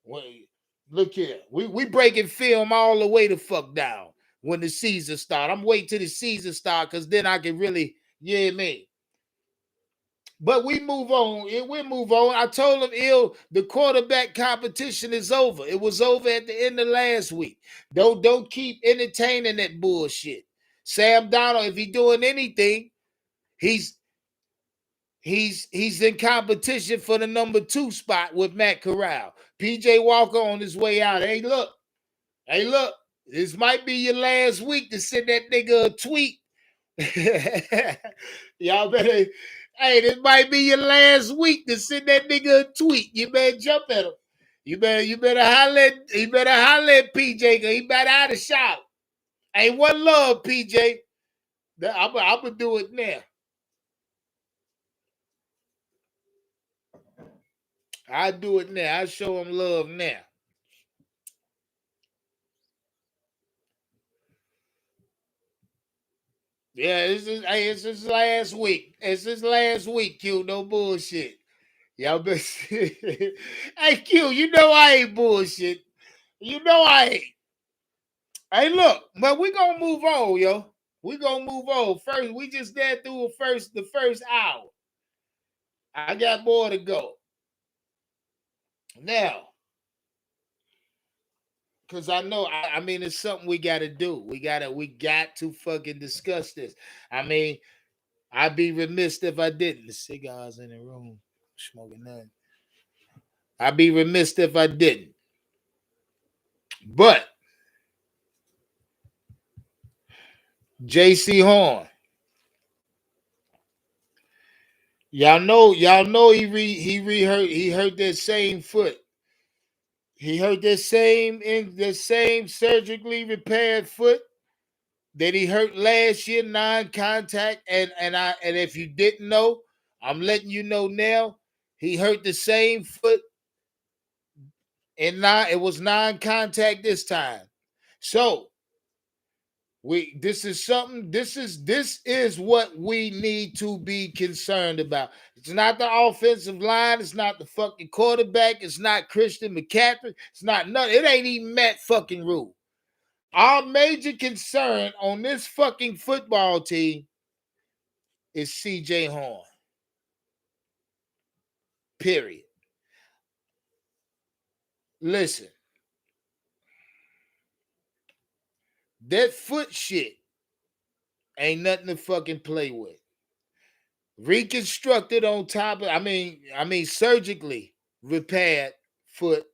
Wait. Look here, we breaking film all the way the fuck down when the season start. I'm waiting till the season start because then I can really, yeah, me. But we move on. We move on. I told him, the quarterback competition is over. It was over at the end of last week. Don't keep entertaining that bullshit. Sam Darnold, if he doing anything, he's in competition for the number 2 spot with Matt Corral. PJ Walker on his way out. Hey, look. This might be your last week to send that nigga a tweet. Y'all better, hey, this might be your last week to send that nigga a tweet. You better jump at him. You better holler at PJ, because he better out of shot. Ain't one love, PJ. I'm gonna do it now. I do it now. I show him love now. Yeah, it's his last week. It's his last week, Q. No bullshit. Y'all been hey, Q, you know I ain't bullshit. You know I ain't. Hey, look, but we gonna move on, yo. We gonna move on. First, we just there through the first hour. I got more to go. Now, because I know, I mean, it's something we got to do. We got to fucking discuss this. I mean, I'd be remiss if I didn't. The cigars in the room, smoking none. I'd be remiss if I didn't. But J.C. Horn, y'all know he hurt that same foot. He hurt that same surgically repaired foot that he hurt last year, non-contact. And if you didn't know, I'm letting you know now. He hurt the same foot, and it was non-contact this time. So this is what we need to be concerned about. It's not the offensive line, it's not the fucking quarterback, it's not Christian McCaffrey, it's not nothing. It ain't even Matt fucking Rule. Our major concern on this fucking football team is CJ Horn. Period. Listen, that foot shit ain't nothing to fucking play with. Reconstructed on top of, I mean, surgically repaired foot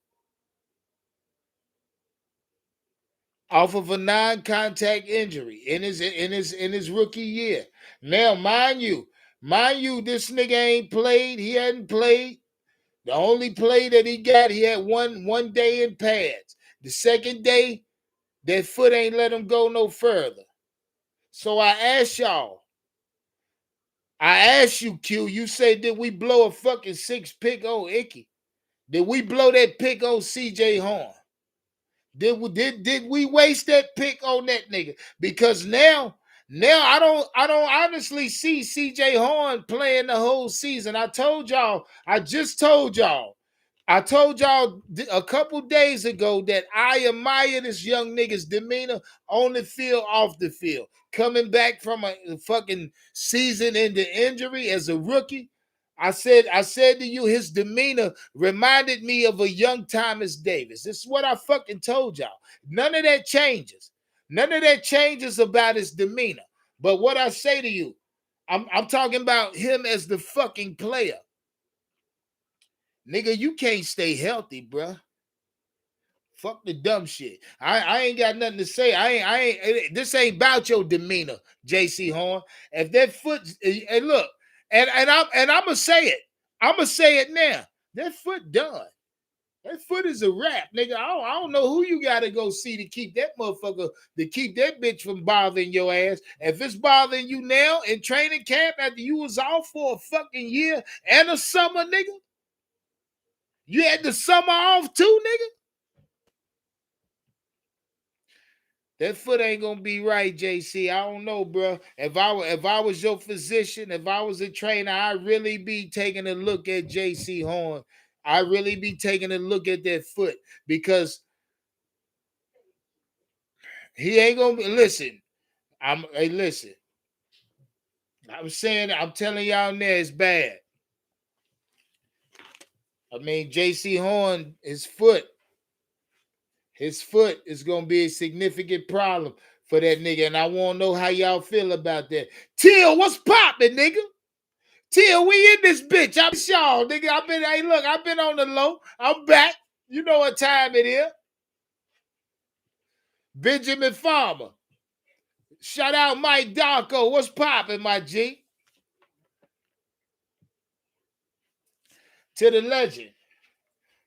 off of a non-contact injury in his rookie year. Now, mind you, this nigga ain't played. He hadn't played. The only play that he got, he had one day in pads. The second day, that foot ain't let him go no further. So I asked you, Q, you say, did we blow a fucking 6-pick on Icky? Did we blow that pick on CJ Horn? Did we waste that pick on that nigga? Because now I don't honestly see CJ Horn playing the whole season. I just told y'all a couple days ago that I admire this young nigga's demeanor on the field, off the field. Coming back from a fucking season into injury as a rookie. I said to you, his demeanor reminded me of a young Thomas Davis. This is what I fucking told y'all. None of that changes. None of that changes about his demeanor. But what I say to you, I'm talking about him as the fucking player. Nigga, you can't stay healthy, bruh. Fuck the dumb shit. I ain't got nothing to say. This ain't about your demeanor, J.C. Horn. If that foot, and look, and I'm gonna say it. I'm gonna say it now. That foot done. That foot is a wrap, nigga. I don't know who you gotta go see to keep that motherfucker, to keep that bitch from bothering your ass. If it's bothering you now in training camp after you was off for a fucking year and a summer, nigga. You had the summer off too, nigga. That foot ain't gonna be right, JC. I don't know, bro. If I was your physician, if I was a trainer, I'd really be taking a look at JC Horn. I really be taking a look at that foot because he ain't gonna be. Listen, listen. I'm telling y'all now, it's bad. I mean, JC Horn, his foot is gonna be a significant problem for that nigga, and I want to know how y'all feel about that. Till, what's poppin', nigga? Till, we in this bitch. I'm y'all, nigga. I've been on the low. I'm back. You know what time it is. Benjamin Farmer. Shout out Mike Darko. What's poppin', my G? To the legend.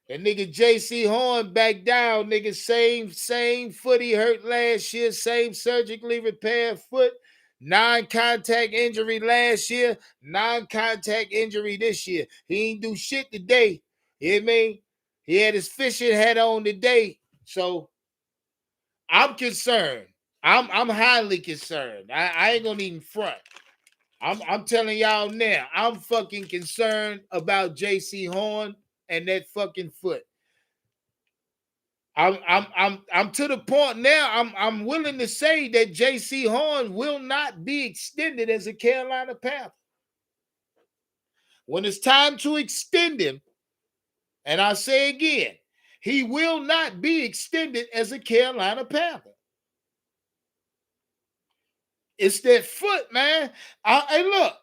And nigga JC Horn back down, nigga. Same foot he hurt last year, same surgically repaired foot, non-contact injury last year, non-contact injury this year. He ain't do shit today. You hear me? He had his fishing hat on today. So I'm concerned. I'm highly concerned. I ain't gonna even front. I'm telling y'all now, I'm fucking concerned about JC Horn and that fucking foot. I'm to the point now. I'm willing to say that JC Horn will not be extended as a Carolina Panther. When it's time to extend him, and I say again, he will not be extended as a Carolina Panther. It's that foot, man. Hey, look.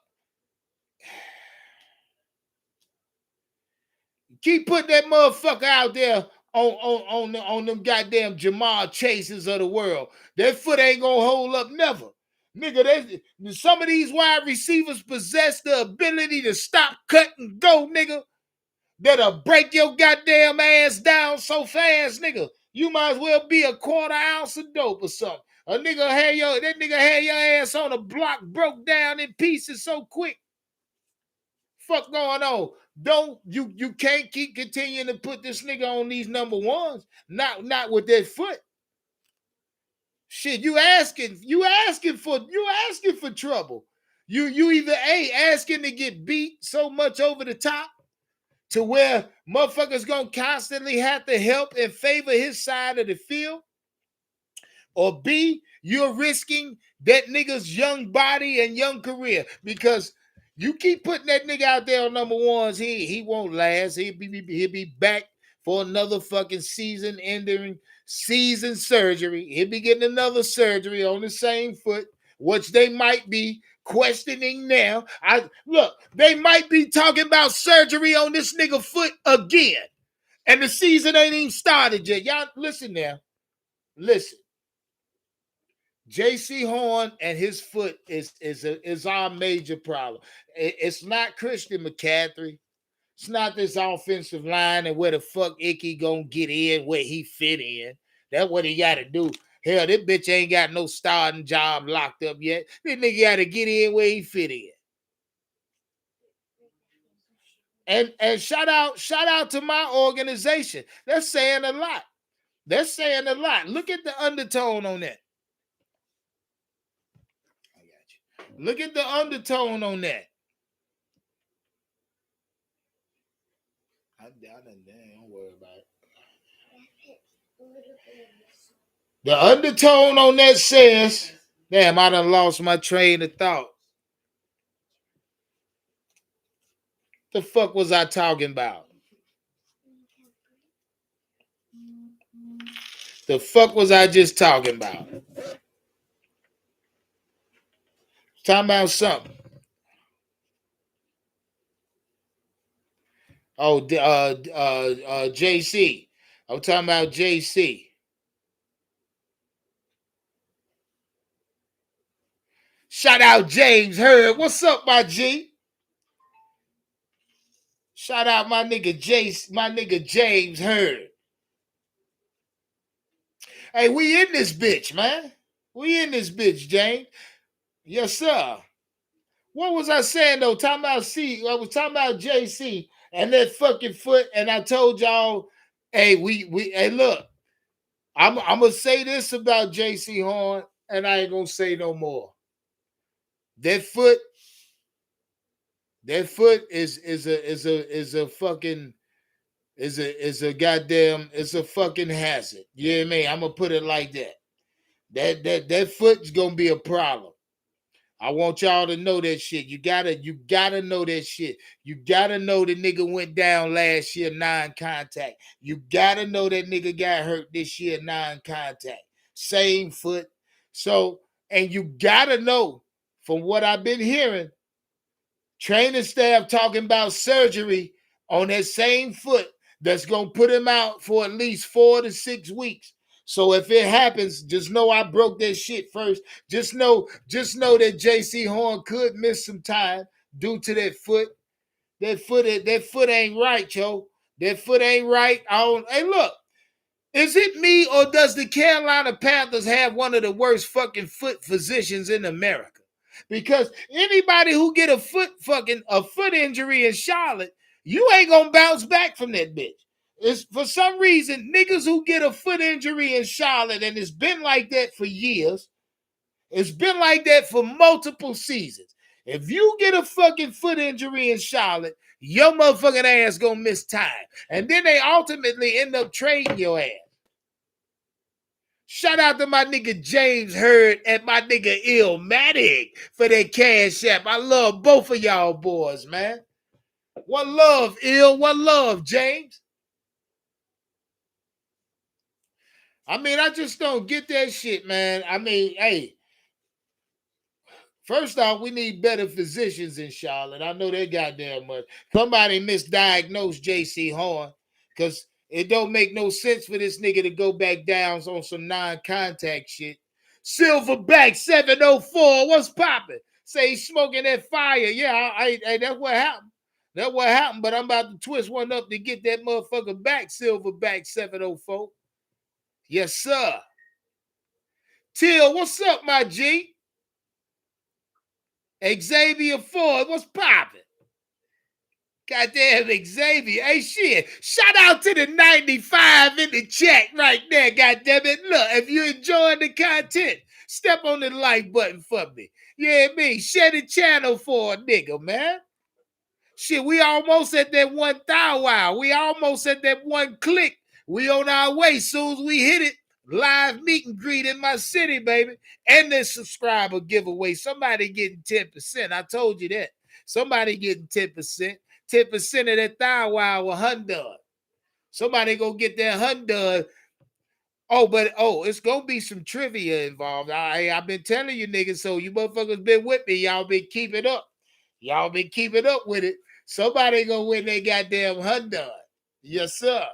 Keep putting that motherfucker out there on them goddamn Jamal Chases of the world. That foot ain't gonna hold up never. Nigga, some of these wide receivers possess the ability to stop, cut, and go, nigga. That'll break your goddamn ass down so fast, nigga. You might as well be a quarter ounce of dope or something. That nigga had your ass on a block broke down in pieces so quick. Fuck going on? You can't keep continuing to put this nigga on these number ones. Not with that foot. Shit, you asking for trouble. You either asking to get beat so much over the top to where motherfuckers gonna constantly have to help and favor his side of the field, or B, you're risking that nigga's young body and young career, because you keep putting that nigga out there on number ones, he won't last. He'll be back for another fucking season-ending season surgery. He'll be getting another surgery on the same foot, which they might be questioning now. They might be talking about surgery on this nigga foot again, and the season ain't even started yet. Y'all listen now. Listen. J.C. Horn and his foot is our major problem. It's not Christian McCaffrey. It's not this offensive line and where the fuck Icky gonna get in, where he fit in. That's what he got to do. Hell, this bitch ain't got no starting job locked up yet. This nigga got to get in where he fit in. And shout out to my organization. They're saying a lot. Look at the undertone on that. Look at the undertone on that. Don't worry about it. The undertone on that says, damn, I done lost my train of thought. The fuck was I talking about? The fuck was I just talking about? Talking about something. Oh, JC. I'm talking about JC. Shout out James Hurd. What's up, my G? Shout out my nigga James Hurd. Hey, we in this bitch, man. We in this bitch, James. Yes, sir. What was I saying though? Talking about I was talking about JC and that fucking foot, and I told y'all, hey, hey, look, I'm gonna say this about JC Horn, and I ain't gonna say no more. That foot is a fucking goddamn, it's a fucking hazard. You know what I mean? I'm gonna put it like that. That foot's gonna be a problem. I want y'all to know that shit. You gotta know that shit. You gotta know the nigga went down last year non-contact. You gotta know that nigga got hurt this year non-contact. Same foot. So, and you gotta know, from what I've been hearing, training staff talking about surgery on that same foot that's gonna put him out for at least 4 to 6 weeks. So if it happens, just know I broke that shit first. Just know that JC Horn could miss some time due to that foot. That foot ain't right, yo. That foot ain't right. Hey, look, is it me or does the Carolina Panthers have one of the worst fucking foot physicians in America? Because anybody who get a foot injury in Charlotte, you ain't gonna bounce back from that bitch. It's for some reason, niggas who get a foot injury in Charlotte, and it's been like that for years. It's been like that for multiple seasons. If you get a fucking foot injury in Charlotte, your motherfucking ass gonna miss time. And then they ultimately end up trading your ass. Shout out to my nigga James Hurd and my nigga Illmatic for that cash app. I love both of y'all boys, man. What love, ill? What love, James? I mean, I just don't get that shit, man. I mean, hey, first off, we need better physicians in Charlotte. I know they goddamn much. Somebody misdiagnosed J.C. Horn because it don't make no sense for this nigga to go back down on some non-contact shit. Silverback 704, what's popping? Say he's smoking that fire. Yeah, that's what happened. That's what happened, but I'm about to twist one up to get that motherfucker back, Silverback 704. Yes, sir. Till, what's up, my G? Xavier Ford, what's popping? Goddamn Xavier. Hey, shit. Shout out to the 95 in the chat right there, goddamn it. Look, if you enjoying the content, step on the like button for me. Yeah, me. Share the channel for a nigga, man. Shit, we almost at that 1,000. We almost at that one click. We on our way. Soon as we hit it, live meet and greet in my city, baby. And the subscriber giveaway. Somebody getting 10%. I told you that. Somebody getting 10%. 10% of that 1,000 with Hyundai. Somebody gonna get that Hyundai. Oh, it's gonna be some trivia involved. I've been telling you niggas, so you motherfuckers been with me. Y'all been keeping up. Y'all been keeping up with it. Somebody gonna win their goddamn Hyundai. Yes, sir.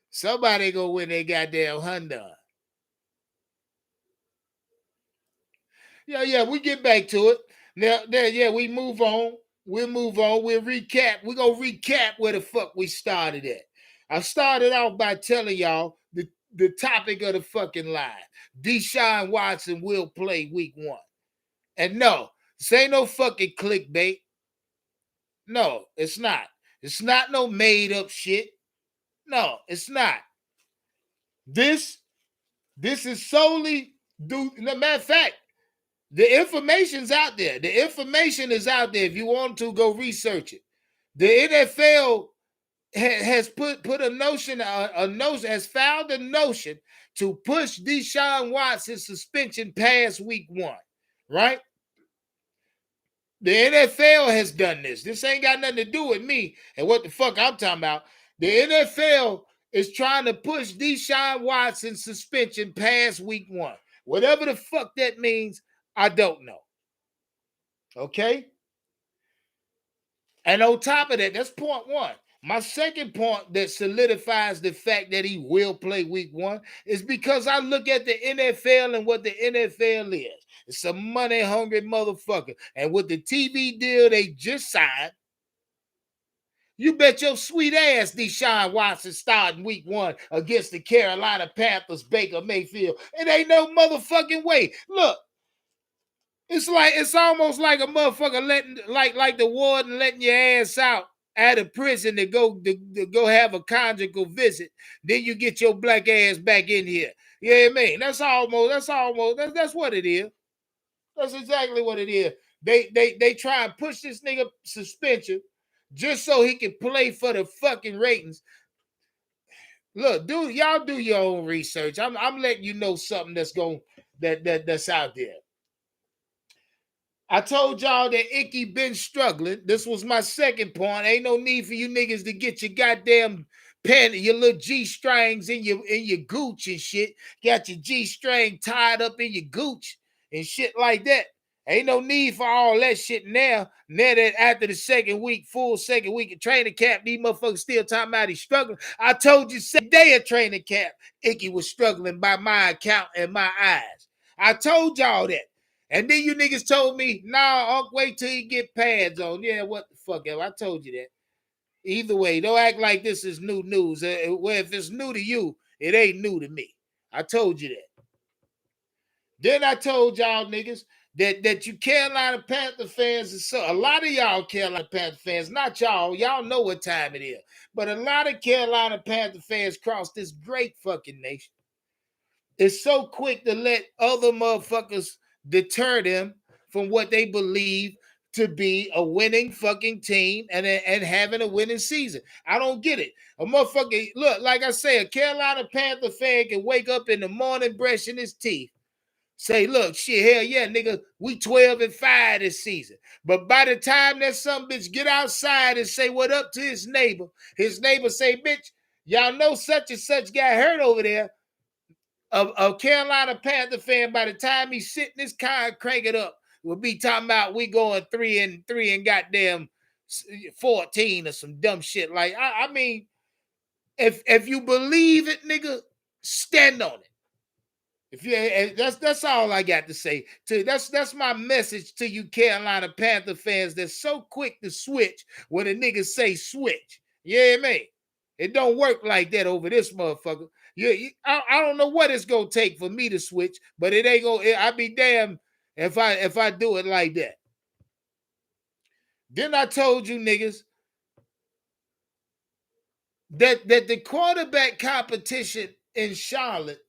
Somebody gonna win their goddamn Hyundai. Yeah, we get back to it. Now, we move on. We'll move on. We'll recap. We're gonna recap where the fuck we started at. I started off by telling y'all the topic of the fucking live. Deshaun Watson will play week 1. And no, this ain't no fucking clickbait. No, it's not. It's not no made up shit. No, it's not. This is solely due. Matter of fact, the information's out there. The information is out there. If you want to go research it, the NFL has put a notion, has found a notion to push Deshaun Watson's suspension past week 1, right? The NFL has done this. This ain't got nothing to do with me and what the fuck I'm talking about. The NFL is trying to push Deshaun Watson's suspension past week 1. Whatever the fuck that means, I don't know. Okay? And on top of that, that's point 1. My second point that solidifies the fact that he will play week 1 is because I look at the NFL and what the NFL is. It's a money-hungry motherfucker. And with the TV deal they just signed, you bet your sweet ass Deshaun Watson starting week 1 against the Carolina Panthers, Baker Mayfield. It ain't no motherfucking way. Look, it's almost like a motherfucker letting like the warden letting your ass out of prison to go have a conjugal visit. Then you get your black ass back in here. You know what I mean? That's what it is. That's exactly what it is. They try and push this nigga suspension just so he can play for the fucking ratings. Look, y'all do your own research. I'm letting you know something that's out there. I told y'all that Icky been struggling. This was my second point. Ain't no need for you niggas to get your goddamn pen, your little G-strings in your gooch and shit. Got your G-string tied up in your gooch and shit like that. Ain't no need for all that shit now. Now that after the full second week of training camp, these motherfuckers still talking about he's struggling. I told you second day of training camp, Icky was struggling by my account and my eyes. I told y'all that. And then you niggas told me, nah, Unc, wait till you get pads on. Yeah, what the fuck ever. I told you that. Either way, don't act like this is new news. Well, if it's new to you, it ain't new to me. I told you that. Then I told y'all niggas that you Carolina Panther fans, and so a lot of y'all Carolina Panther fans, not y'all know what time it is, but a lot of Carolina Panther fans across this great fucking nation is so quick to let other motherfuckers deter them from what they believe to be a winning fucking team and having a winning season. I don't get it. A motherfucker, look, like I say, a Carolina Panther fan can wake up in the morning brushing his teeth Say, look, shit, hell yeah, nigga, we 12-5 this season. But by the time that some bitch get outside and say what up to his neighbor say, bitch, y'all know such and such got hurt over there. A Carolina Panther fan, by the time he's sitting his car and crank it up, will be talking about we going 3-3 and goddamn 14 or some dumb shit. Like, I mean, if you believe it, nigga, stand on it. If you that's all I got to say. That's my message to you Carolina Panther fans that's so quick to switch when a nigga say switch. You hear me? It don't work like that over this motherfucker. I don't know what it's gonna take for me to switch, but it ain't gonna. I'd be damned if I do it like that. Then I told you niggas that the quarterback competition in Charlotte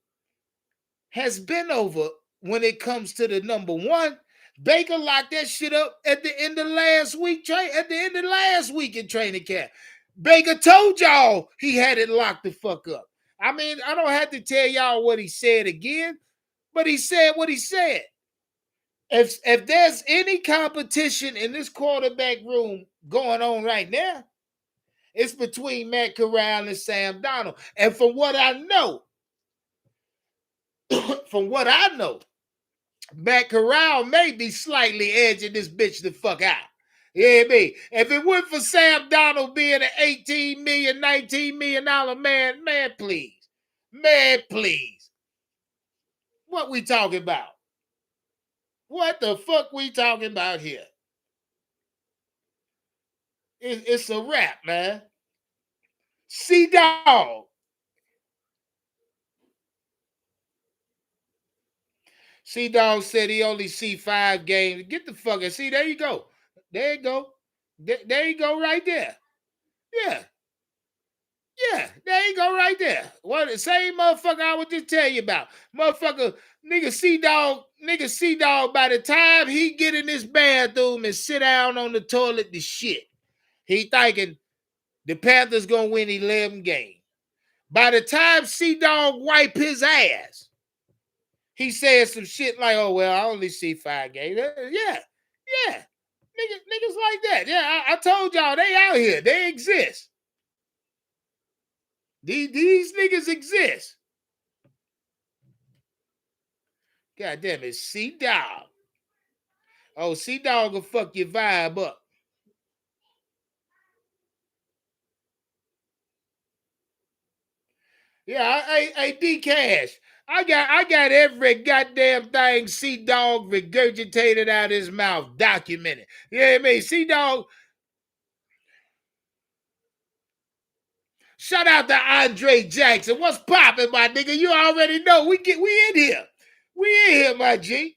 has been over when it comes to the number one. Baker locked that shit up at the end of last week, in training camp. Baker told y'all he had it locked the fuck up. I mean, I don't have to tell y'all what he said again, but he said what he said. If there's any competition in this quarterback room going on right now, it's between Matt Corral and Sam Darnold. And from what I know, Matt Corral may be slightly edging this bitch the fuck out. You hear me? If it weren't for Sam Darnold being an $18 million, $19 million man, please. Man, please. What we talking about? What the fuck we talking about here? It's a wrap, man. C-Dog. C-Dog said he only see 5 games. Get the fuck out. See, there you go. There you go. There you go right there. Yeah. Yeah, there you go right there. What the same motherfucker I was just telling you about. Motherfucker, nigga C-Dog, by the time he get in this bathroom and sit down on the toilet to shit, he thinking the Panthers gonna win 11 games. By the time C-Dog wipe his ass, he said some shit like, oh, well, I only see 5 games. Yeah. Niggas like that. Yeah, I told y'all, they out here. They exist. These niggas exist. God damn it, C-Dog. Oh, C-Dog will fuck your vibe up. Yeah, hey, D-Cash. I got every goddamn thing C-Dog regurgitated out his mouth, documented. You know what I mean? C-Dog. Shout out to Andre Jackson. What's popping, my nigga? You already know. We in here. We in here, my G.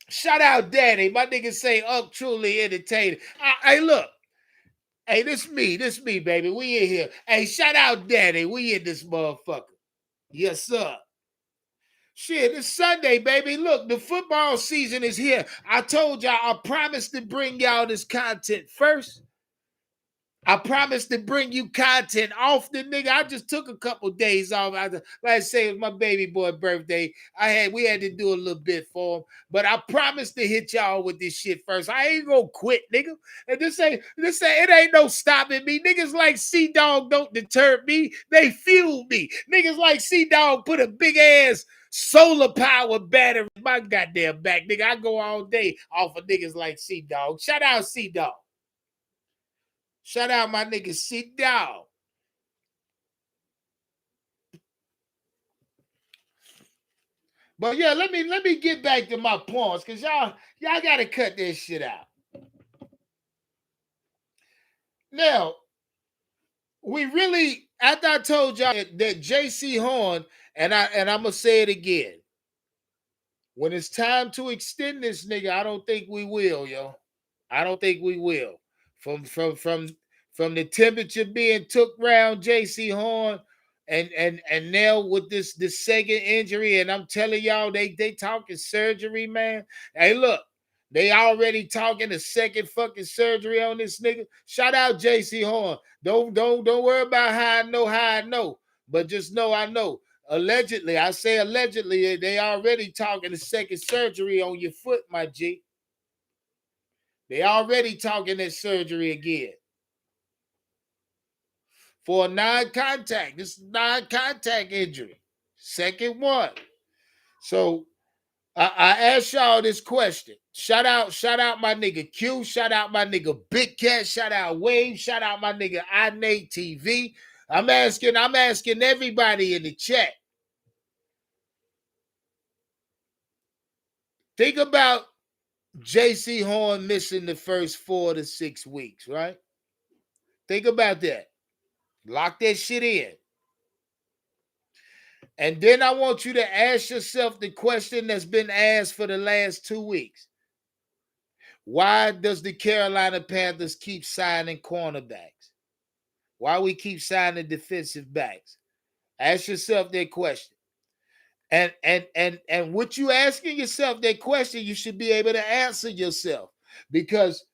Shout out Danny. My nigga say truly entertaining. Hey, look. Hey, this me, baby. We in here. Hey, shout out Danny. We in this motherfucker. Yes, sir. Shit, it's Sunday, baby. Look, the football season is here. I told y'all I promised to bring y'all this content first. I promised to bring you content often, nigga. I just took a couple days off. Like I say, it was my baby boy birthday. We had to do a little bit for him. But I promised to hit y'all with this shit first. I ain't gonna quit, nigga. And this it ain't no stopping me. Niggas like C-Dog don't deter me. They fuel me. Niggas like C-Dog put a big ass solar power battery in my goddamn back, nigga. I go all day off of niggas like C-Dog. Shout out C-Dog. Shout out my nigga C-Dog. But yeah, let me get back to my points, because y'all gotta cut this shit out. Now, we really, after I told y'all that J.C. Horn, and I'm gonna say it again. When it's time to extend this nigga, I don't think we will, yo. I don't think we will. From the temperature being took round J.C. Horn and now with this second injury, and I'm telling y'all, they talking surgery, man. Hey, look, They already talking a second fucking surgery on this nigga. Shout out JC Horn. Don't worry about how I know. But just know I know. Allegedly, I say allegedly, they already talking a second surgery on your foot, my G. They already talking that surgery again. For a non-contact. This is non-contact injury. Second one. So I asked y'all this question. Shout out my nigga Q, shout out my nigga Big Cat, shout out Wave, shout out my nigga iNate TV. I'm asking everybody in the chat. Think about JC Horn missing the first 4 to 6 weeks, right? Think about that. Lock that shit in. And then I want you to ask yourself the question that's been asked for the last 2 weeks. Why does the Carolina Panthers keep signing cornerbacks? Why we keep signing defensive backs? Ask yourself that question. And what you asking yourself that question, you should be able to answer yourself. Because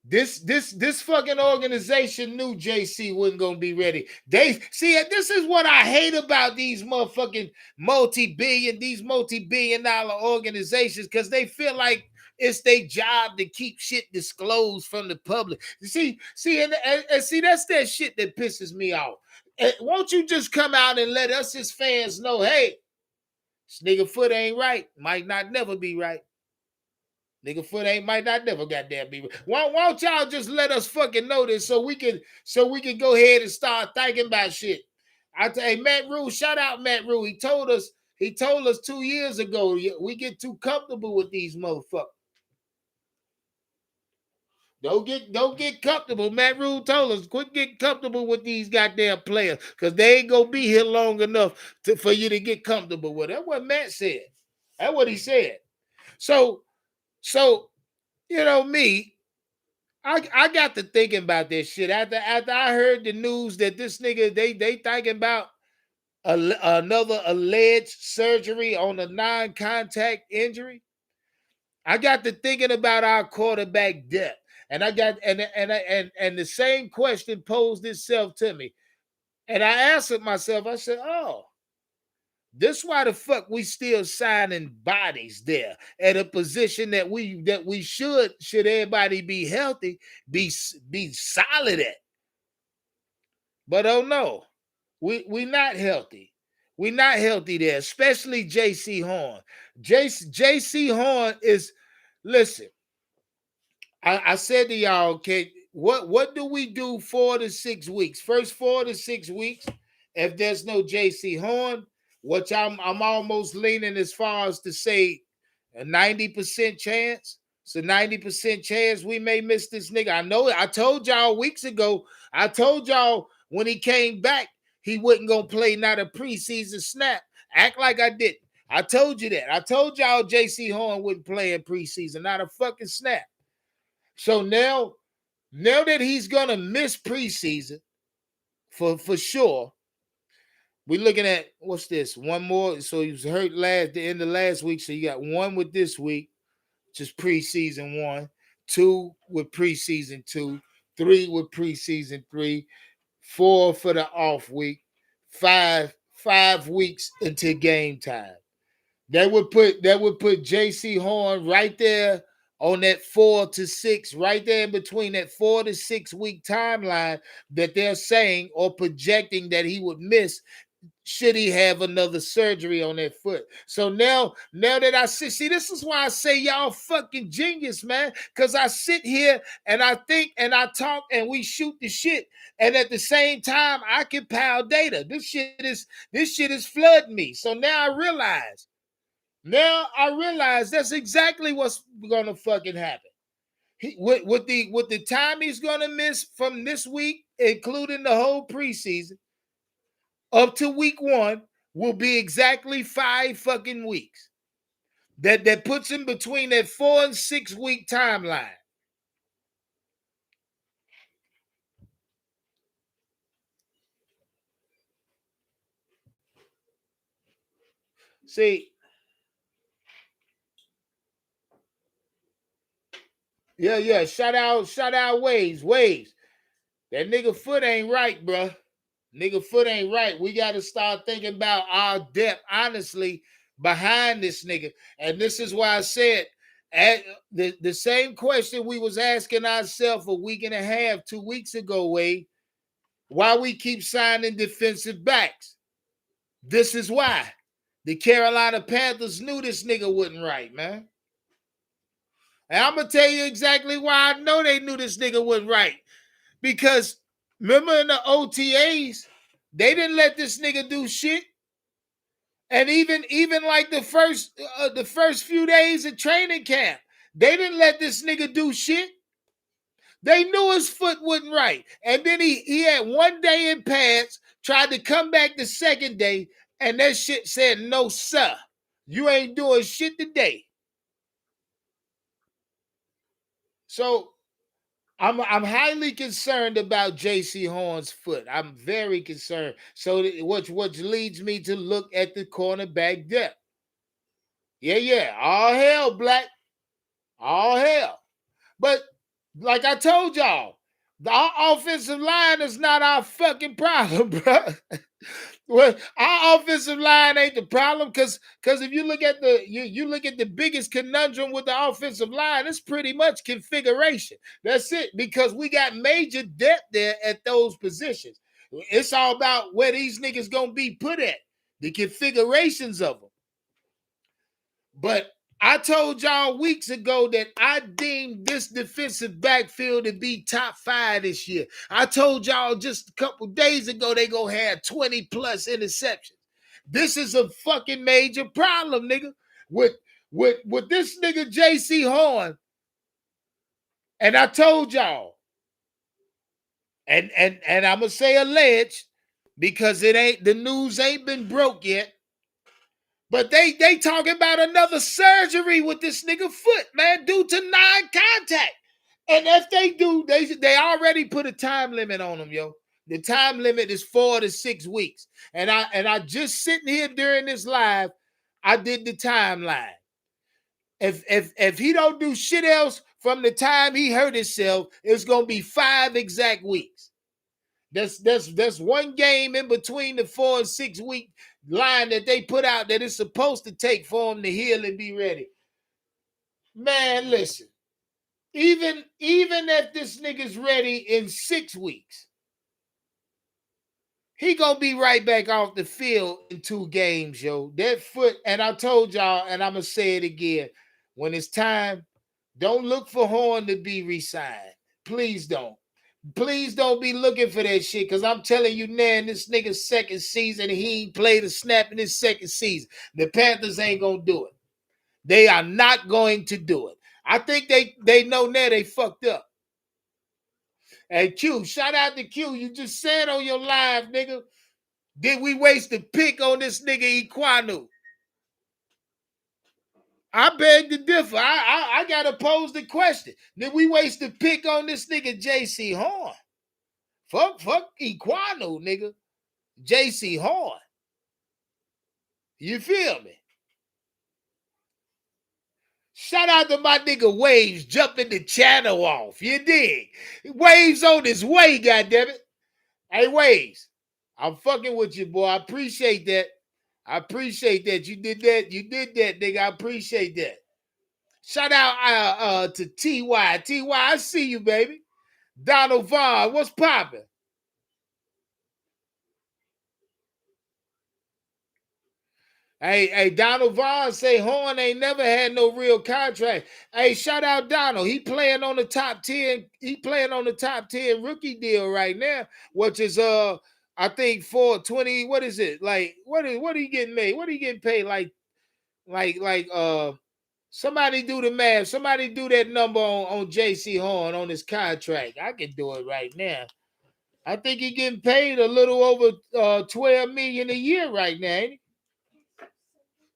this fucking organization knew JC wasn't gonna be ready. They see, this is what I hate about these motherfucking multi-billion dollar organizations, because they feel like it's their job to keep shit disclosed from the public. See, and see, that's that shit that pisses me off. And won't you just come out and let us as fans know, hey, this nigga foot ain't right, might not never be right. Nigga foot might not never goddamn be. Why don't y'all just let us fucking know this so we can go ahead and start thinking about shit. Hey, Matt Rule, shout out Matt Rule. He told us 2 years ago we get too comfortable with these motherfuckers. Don't get comfortable. Matt Rule told us, quit getting comfortable with these goddamn players, because they ain't gonna be here long enough for you to get comfortable with. That's what Matt said. That's what he said. So you know me, I got to thinking about this shit after I heard the news that this nigga they thinking about another alleged surgery on a non-contact injury. I got to thinking about our quarterback depth, and I got and the same question posed itself to me, and I answered myself. I said, "Oh, this why the fuck we still signing bodies there at a position that we should everybody be healthy, be solid at." But oh no, we not healthy. We not healthy there, especially JC Horn. JC Horn is, listen, I said to y'all, okay, what do we do 4 to 6 weeks? First 4 to 6 weeks, if there's no JC Horn, which I'm almost leaning as far as to say a 90% chance. It's a 90% chance we may miss this nigga. I know it. I told y'all weeks ago. I told y'all when he came back, he wasn't gonna play not a preseason snap. Act like I didn't. I told you that. I told y'all JC Horn wouldn't play in preseason, not a fucking snap. So now that he's gonna miss preseason for sure, we're looking at, what's this? One more. So he was hurt the end of last week. So you got one with this week, just preseason 1, 2 with preseason 2, 3 with preseason 3, 4 for the off week, 5 weeks until game time. That would put JC Horn right there on that 4 to 6, right there in between that 4 to 6 week timeline that they're saying or projecting that he would miss should he have another surgery on that foot. So now that I see, this is why I say y'all fucking genius, man. Because I sit here and I think and I talk and we shoot the shit, and at the same time I compile data. This shit is flooding me. So now I realize that's exactly what's gonna fucking happen. With the time he's gonna miss from this week, including the whole preseason, up to week 1, will be exactly 5 fucking weeks. That puts him between that 4 and 6 week timeline. See, Yeah. Shout out Waves. Waves. That nigga foot ain't right, bruh. Nigga foot ain't right. We got to start thinking about our depth, honestly, behind this nigga. And this is why I said the same question we was asking ourselves a week and a half, 2 weeks ago, Wade. Why we keep signing defensive backs? This is why. The Carolina Panthers knew this nigga wasn't right, man. And I'm going to tell you exactly why I know they knew this nigga wasn't right. Because remember in the OTAs, they didn't let this nigga do shit. And even like the first few days of training camp, they didn't let this nigga do shit. They knew his foot wasn't right. And then he had one day in pads, tried to come back the second day, and that shit said, no, sir. You ain't doing shit today. So I'm highly concerned about J.C. Horn's foot. I'm very concerned. So which leads me to look at the cornerback depth. Yeah. All hell, Black. All hell. But like I told y'all, our offensive line is not our fucking problem, bro. Well, our offensive line ain't the problem because if you look at you look at the biggest conundrum with the offensive line, it's pretty much configuration. That's it, because we got major depth there at those positions. It's all about where these niggas gonna be put at, the configurations of them. But I told y'all weeks ago that I deemed this defensive backfield to be top 5 this year. I told y'all just a couple days ago they gonna have 20 plus interceptions. This is a fucking major problem, nigga. With this nigga J.C. Horn. And I told y'all, and I'm gonna say alleged because the news ain't been broke yet. But they talking about another surgery with this nigga foot, man, due to non-contact. And if they do, they already put a time limit on them, yo. The time limit is 4 to 6 weeks. And I just sitting here during this live, I did the timeline. If he don't do shit else from the time he hurt himself, it's gonna be 5 exact weeks. That's one game in between the 4 and 6 week line that they put out that it's supposed to take for him to heal and be ready. Man, listen. Even if this nigga's ready in 6 weeks, he gonna be right back off the field in 2 games, yo. That foot, and I told y'all, and I'm gonna say it again. When it's time, don't look for Horn to be re-signed. Please don't. Please don't be looking for that shit, because I'm telling you now, in this nigga's second season, he ain't played a snap in his second season. The Panthers ain't gonna do it. They are not going to do it. I think they know now they fucked up. And Q, shout out to Q. You just said on your live, nigga, did we waste a pick on this nigga Iquanu? I beg to differ. I gotta pose the question. Did we waste a pick on this nigga J.C. Horn? Fuck Iquanu, nigga. J.C. Horn. You feel me? Shout out to my nigga Waves jumping the channel off. You dig? Waves on his way, goddammit. Hey, Waves, I'm fucking with you, boy. I appreciate that. I appreciate that. You did that. You did that, nigga. I appreciate that. Shout out to T.Y. T.Y., I see you, baby. Donald Vaughn, what's popping? Hey, Donald Vaughn say Horn ain't never had no real contract. Hey, shout out Donald. He playing on the top 10. He playing on the top 10 rookie deal right now, which is I think 420. What is it? Like what are you getting paid? What are you getting paid? Like somebody do the math. Somebody do that number on JC Horn on his contract. I can do it right now. I think he getting paid a little over 12 million a year right now, ain't he?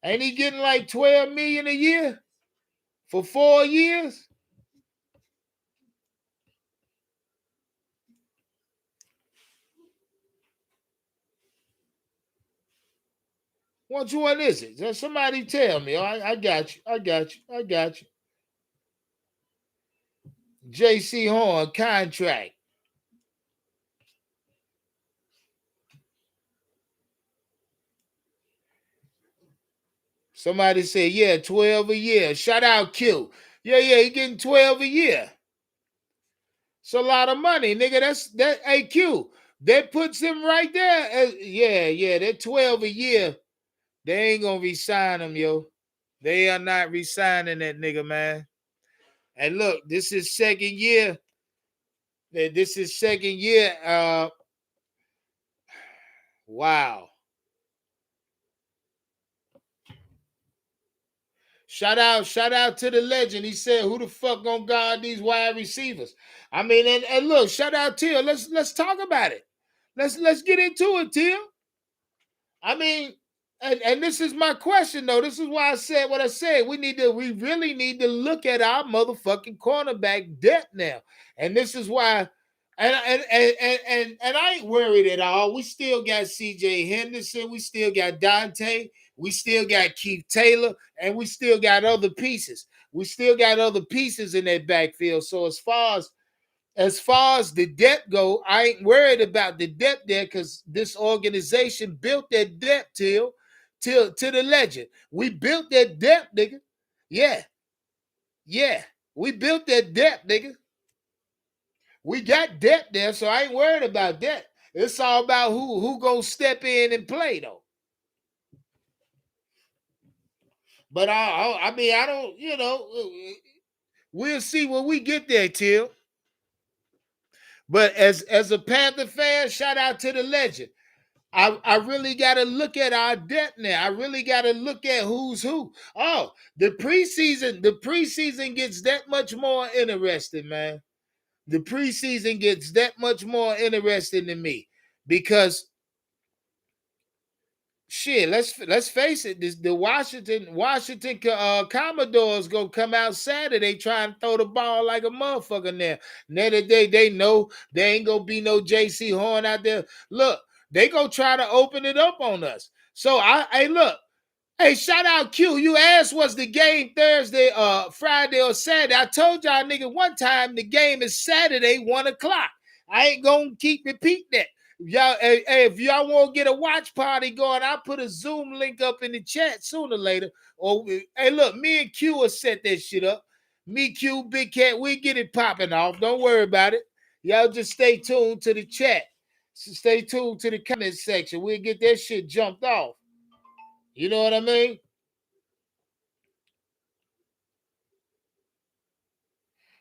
Ain't he getting like 12 million a year for 4 years? Which one is it? Just somebody tell me. I got you. I got you. J.C. Horn contract. Somebody said, yeah, 12 a year. Shout out Q. Yeah, he getting 12 a year. It's a lot of money, nigga. That's that AQ. That puts him right there. Yeah, that 12 a year. They ain't gonna resign him, yo. They are not resigning that nigga, man. And look, this is second year. This is second year. Wow. Shout out to the legend. He said, "Who the fuck gonna guard these wide receivers?" I mean, and look, shout out Till. Let's talk about it. Let's get into it, Till. I mean, and this is my question though. This is why I said what I said. We really need to look at our motherfucking cornerback depth now. And this is why, and I ain't worried at all. We still got CJ Henderson, we still got Dante, we still got Keith Taylor, and we still got other pieces. We still got other pieces in that backfield. So as far as the depth go, I ain't worried about the depth there because this organization built that depth till to the legend. We built that depth, nigga. Yeah. We built that depth, nigga. We got depth there, so I ain't worried about that. It's all about who gonna step in and play though. But I mean, I don't, we'll see when we get there, Till. But as a Panther fan, shout out to the legend. I really got to look at our depth now. I really got to look at who's who. Oh, the preseason gets that much more interesting, man. The preseason gets that much more interesting to me because shit. Let's face it. The Washington Commodores gonna come out Saturday trying to throw the ball like a motherfucker. Now that they know there ain't gonna be no J.C. Horn out there. Look. They gonna try to open it up on us. So look, hey, shout out Q. You asked was the game Thursday, Friday or Saturday. I told y'all nigga one time the game is Saturday, 1:00. I ain't gonna keep repeating that. Y'all, hey, if y'all want to get a watch party going, I'll put a Zoom link up in the chat sooner or later. Or hey, look, me and Q will set that shit up. Me, Q, Big Cat, we get it popping off. Don't worry about it. Y'all just stay tuned to the chat. So stay tuned to the comment section. We'll get that shit jumped off. You know what I mean?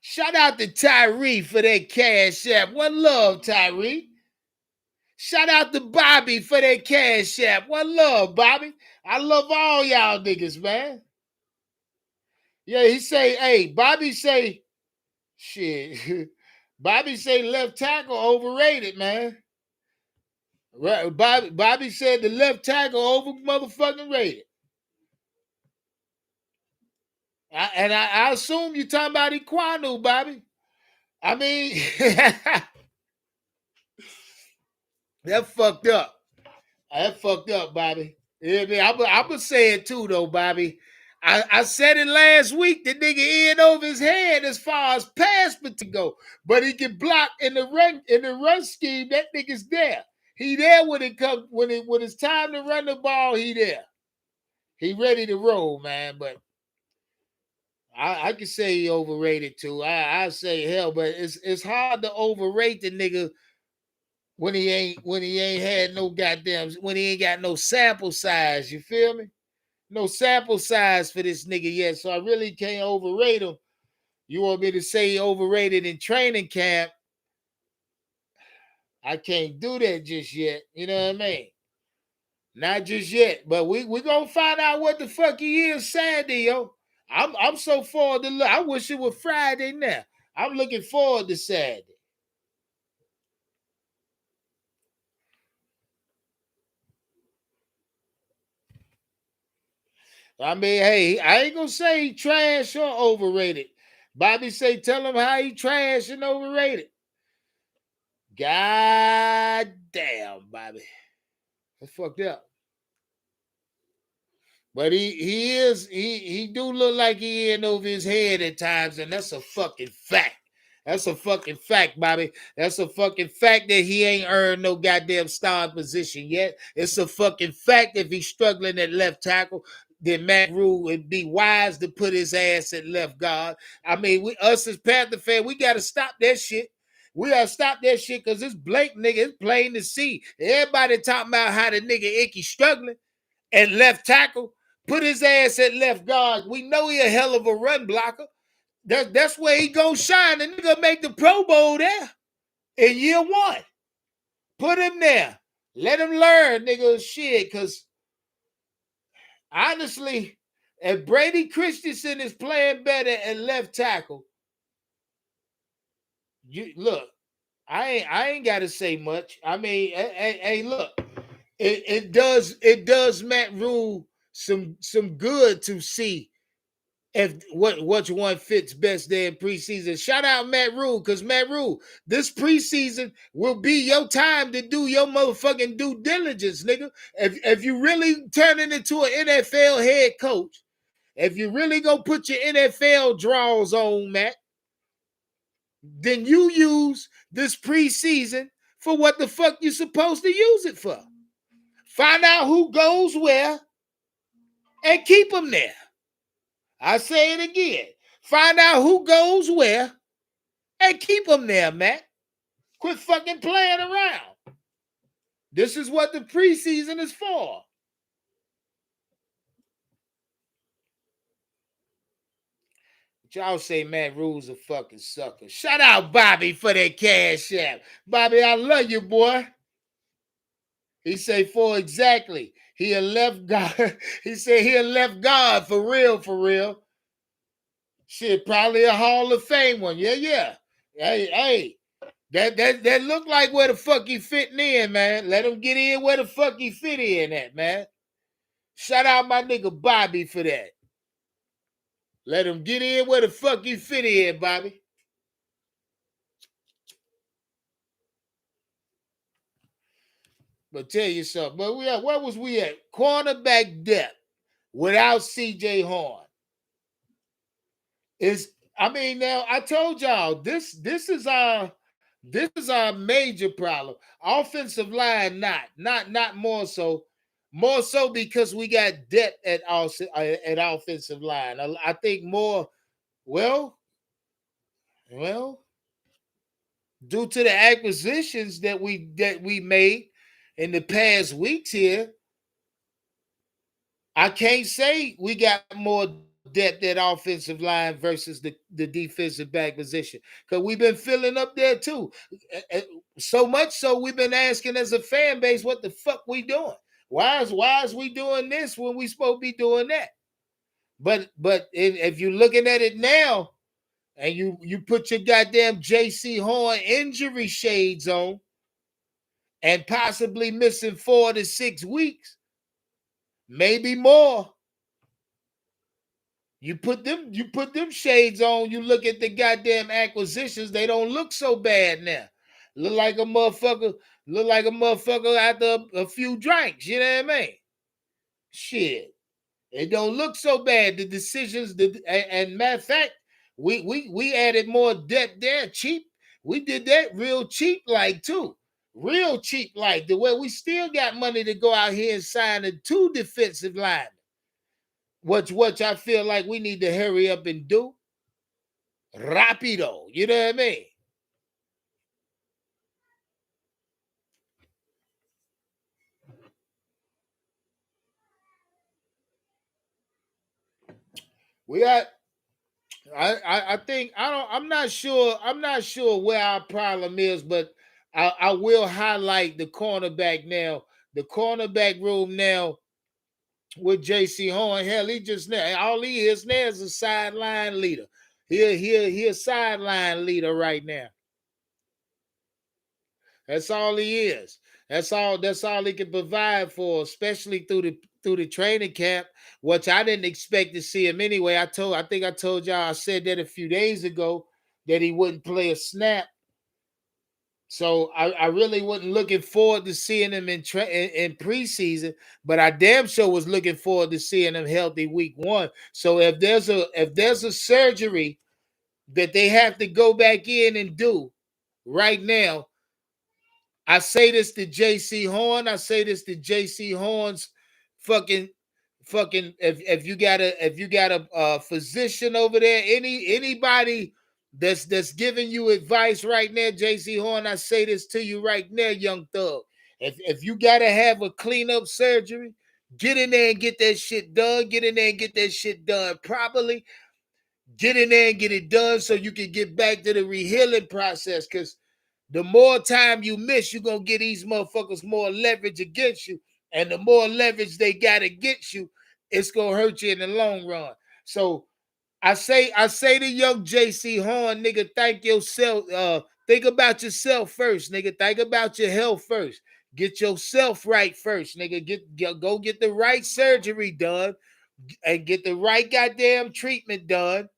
Shout out to Tyree for that cash app. One love, Tyree. Shout out to Bobby for that cash app. One love, Bobby. I love all y'all niggas, man. Yeah, he say, hey, Bobby say, shit. Bobby say left tackle overrated, man. Right, Bobby said the left tackle over motherfucking rated. I assume you talking about Iquanu, Bobby. I mean, that fucked up. That fucked up, Bobby. Yeah, I'm gonna say it too, though, Bobby. I said it last week. The nigga in over his head as far as pass to go, but he can block in the run scheme. That nigga's there. He there when it comes when it's time to run the ball. He there. He ready to roll, man. But I can say he overrated too. I say hell, but it's hard to overrate the nigga when he ain't had no goddamn when he ain't got no sample size. You feel me? No sample size for this nigga yet, so I really can't overrate him. You want me to say he overrated in training camp? I can't do that just yet. You know what I mean? Not just yet, but we gonna find out what the fuck he is Saturday, yo. I'm so forward to look. I wish it was Friday now. I'm looking forward to Saturday. I mean, hey, I ain't gonna say he trash or overrated. Bobby say, tell him how he trash and overrated. God damn, Bobby. That's fucked up. But he do look like he in over his head at times, and that's a fucking fact. That's a fucking fact, Bobby. That's a fucking fact that he ain't earned no goddamn starting position yet. It's a fucking fact if he's struggling at left tackle, then Matt Rule would be wise to put his ass at left guard. I mean, us as Panther fans, we got to stop that shit. We gotta stop that shit because it's blatant, nigga. It's plain to see. Everybody talking about how the nigga Icky struggling at left tackle. Put his ass at left guard. We know he a hell of a run blocker. That's where he gonna shine. The nigga make the Pro Bowl there in year one. Put him there. Let him learn, nigga, shit. Cause honestly, if Brady Christensen is playing better at left tackle, you look. I ain't got to say much. I mean, hey, look, it does Matt Rule some good to see if which one fits best there in preseason. Shout out Matt Rule, because Matt Rule, this preseason will be your time to do your motherfucking due diligence, nigga. If you really turning into an NFL head coach, if you really gonna put your NFL draws on, Matt, then you use this preseason for what the fuck you supposed to use it for. Find out who goes where and keep them there. I say it again. Find out who goes where and keep them there, Matt. Quit fucking playing around. This is what the preseason is for. Y'all say Matt Rule's a fucking sucker. Shout out Bobby for that cash app. Bobby, I love you, boy. He say for exactly. He a left guard. He said he a left guard for real, for real. Shit, probably a Hall of Fame one. Yeah. Hey. That look like where the fuck he fitting in, man. Let him get in where the fuck he fit in at, man. Shout out my nigga Bobby for that. Let him get in where the fuck he fit in, Bobby. But tell you something. But where was we at? Cornerback depth without C.J. Horn. Now I told y'all this is our major problem. Offensive line, not more so. More so because we got depth at offensive line. I think more, well, due to the acquisitions that we made in the past weeks here, I can't say we got more depth at offensive line versus the defensive back position, because we've been filling up there too. So much so we've been asking as a fan base, what the fuck we doing? Why is we doing this when we supposed to be doing that? But if you're looking at it now, and you put your goddamn J.C. Horn injury shades on, and possibly missing 4 to 6 weeks, maybe more. You put them shades on, you look at the goddamn acquisitions, they don't look so bad now. Look like a motherfucker after a few drinks, you know what I mean? Shit. It don't look so bad. The decisions, and matter of fact, we added more depth there, cheap. We did that real cheap like too. Real cheap like, the way we still got money to go out here and sign a 2 defensive linemen. Which I feel like we need to hurry up and do. Rapido. You know what I mean? We got I think I'm not sure where our problem is, but I will highlight the cornerback now. The cornerback room now with J.C. Horn. Hell, he just now, all he is now is a sideline leader. He a sideline leader right now. That's all he is. That's all he can provide for, especially through the training camp, which I didn't expect to see him anyway. I think I told y'all, I said that a few days ago, that he wouldn't play a snap. So I really wasn't looking forward to seeing him in preseason, but I damn sure was looking forward to seeing him healthy week 1. So if there's a surgery that they have to go back in and do right now. I say this to JC Horn. I say this to JC Horn's fucking if you got a physician over there, anybody that's giving you advice right now, JC Horn, I say this to you right now, young thug. If you gotta have a cleanup surgery, get in there and get that shit done. Get in there and get that shit done properly. Get in there and get it done so you can get back to the rehealing process. Because the more time you miss, you're going to get these motherfuckers more leverage against you. And the more leverage they got against you, it's going to hurt you in the long run. So I say to young JC Horn, nigga, thank yourself. Think about yourself first, nigga. Think about your health first. Get yourself right first, nigga. Go get the right surgery done and get the right goddamn treatment done.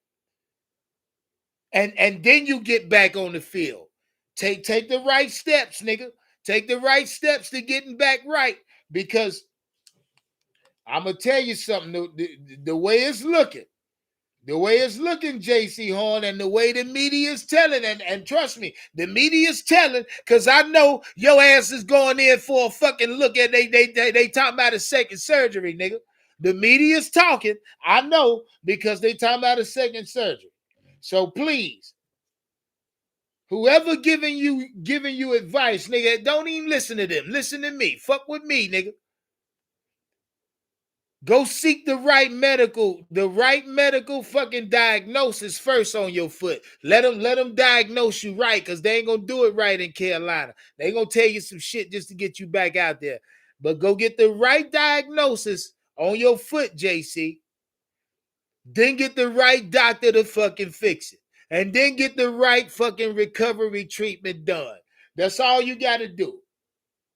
And then you get back on the field. Take the right steps, nigga. Take the right steps to getting back right. Because I'm gonna tell you something. The way it's looking, JC Horn, and the way the media is telling, and trust me, the media is telling, because I know your ass is going in for a fucking look at they talking about a second surgery, nigga. The media is talking, I know, because they talking about a second surgery. So please, whoever giving you advice, nigga, don't even listen to them. Listen to me. Fuck with me, nigga. Go seek the right medical fucking diagnosis first on your foot. Let them diagnose you right, because they ain't gonna do it right in Carolina. They ain't gonna tell you some shit just to get you back out there. But go get the right diagnosis on your foot, JC. Then get the right doctor to fucking fix it. And then get the right fucking recovery treatment done. That's all you gotta do.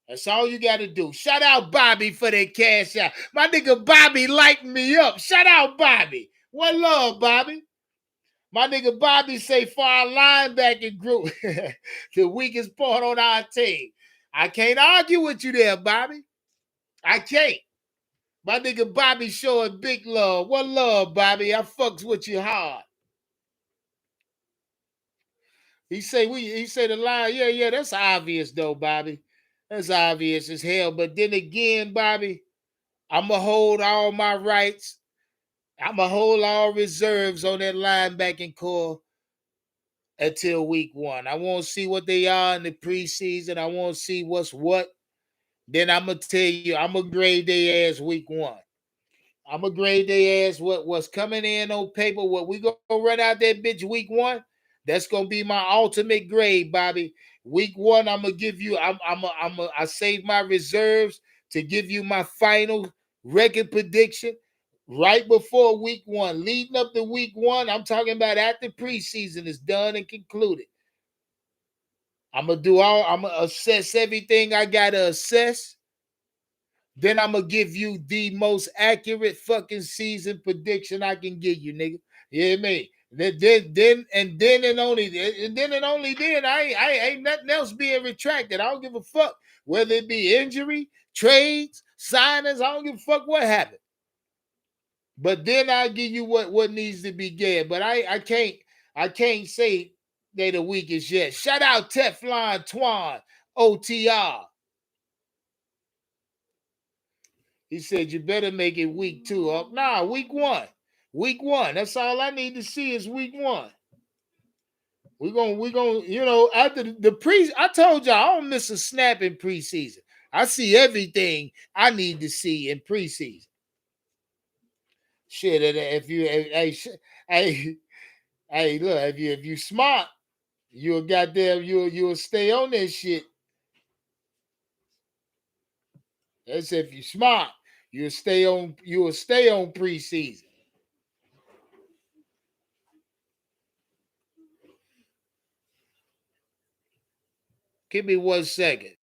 That's all you got to do. Shout out Bobby for that cash out. My nigga Bobby lighting me up. Shout out Bobby. One love, Bobby. My nigga Bobby say for our linebacking group, the weakest part on our team. I can't argue with you there, Bobby. I can't. My nigga Bobby showing big love. One love, Bobby. I fucks with you hard. He say the line, yeah, that's obvious though, Bobby. That's obvious as hell. But then again, Bobby, I'ma hold all my rights. I'ma hold all reserves on that linebacking core until week 1. I want to see what they are in the preseason. I want to see what's what. Then I'm gonna tell you, I'm gonna grade their ass week 1. I'm gonna grade their ass what's coming in on paper. What we gonna run out that bitch week 1? That's gonna be my ultimate grade, Bobby. Week 1, I'm gonna give you. I save my reserves to give you my final record prediction right before week 1, leading up to week 1. I'm talking about after preseason is done and concluded. I'm gonna assess everything I gotta assess. Then I'm gonna give you the most accurate fucking season prediction I can give you, nigga. You hear me? Then and only then I ain't nothing else being retracted. I don't give a fuck whether it be injury, trades, signings. I don't give a fuck what happened. But then I'll give you what needs to be gained. But I can't say they the weakest yet. Shout out Teflon Twan OTR. He said, you better make it week 2. Nah, week 1. Week 1. That's all I need to see is week 1. We're gonna, after I told y'all I don't miss a snap in preseason. I see everything I need to see in preseason. Shit, if you hey, look, if you smart, you'll stay on this shit. That's if you smart, you'll stay on preseason. Give me 1 second.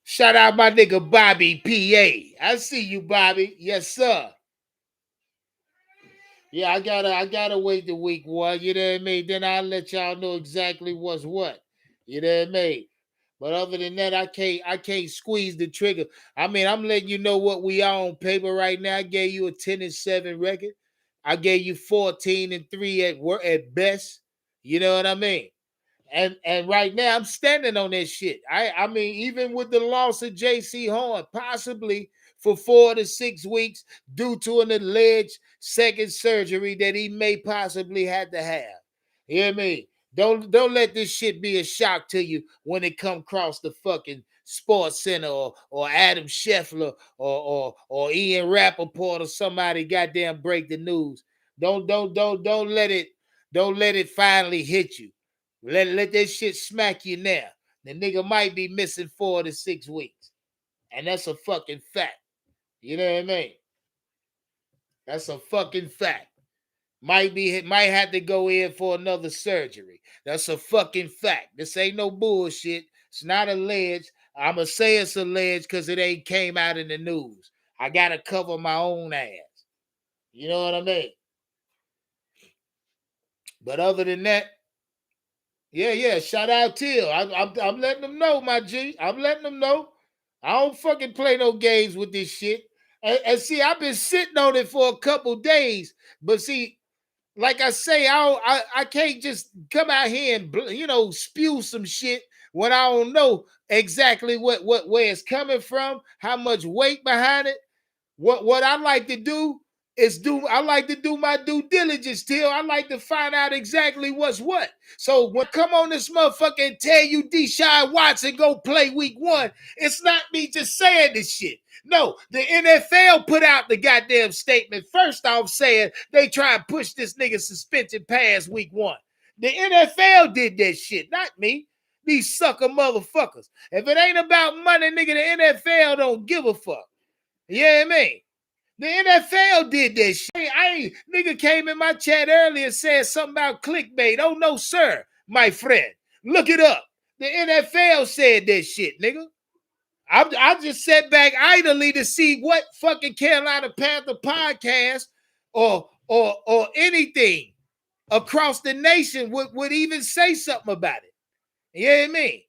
Shout out my nigga Bobby PA. I see you, Bobby. Yes, sir. Yeah, I gotta wait the week one. You know what I mean? Then I'll let y'all know exactly what's what. You know what I mean? But other than that, I can't squeeze the trigger. I mean, I'm letting you know what we are on paper right now. I gave you a 10-7 record. I gave you 14-3 at best. You know what I mean? And right now I'm standing on that shit. I mean, even with the loss of JC Horn, possibly for 4 to 6 weeks due to an alleged second surgery that he may possibly had to have. You hear me? Don't let this shit be a shock to you when it come across the fucking Sports Center or Adam Scheffler or Ian Rappaport or somebody goddamn break the news. Don't let it finally hit you. Let that shit smack you now. The nigga might be missing 4 to 6 weeks. And that's a fucking fact. You know what I mean? That's a fucking fact. Might have to go in for another surgery. That's a fucking fact. This ain't no bullshit. It's not alleged. I'ma say it's alleged because it ain't came out in the news. I gotta cover my own ass. You know what I mean? But other than that, yeah. Shout out Till. I'm letting them know, my G. I'm letting them know. I don't fucking play no games with this shit. And see, I've been sitting on it for a couple days. But see, like I say, I can't just come out here and spew some shit when I don't know exactly what where it's coming from, how much weight behind it. What I like to do is I like to do my due diligence, Till. I like to find out exactly what's what. So when I come on this motherfucker and tell you Deshaun Watson go play week one, it's not me just saying this shit. No, the NFL put out the goddamn statement first off saying they try and push this nigga suspension past week one. The NFL did that shit, not me. These sucker motherfuckers. If it ain't about money, nigga, the NFL don't give a fuck. You know what I mean? The NFL did that shit. Nigga came in my chat earlier and said something about clickbait. Oh no, sir, my friend. Look it up. The NFL said that shit, nigga. I just sat back idly to see what fucking Carolina Panther podcast or anything across the nation would even say something about it. You know what I mean?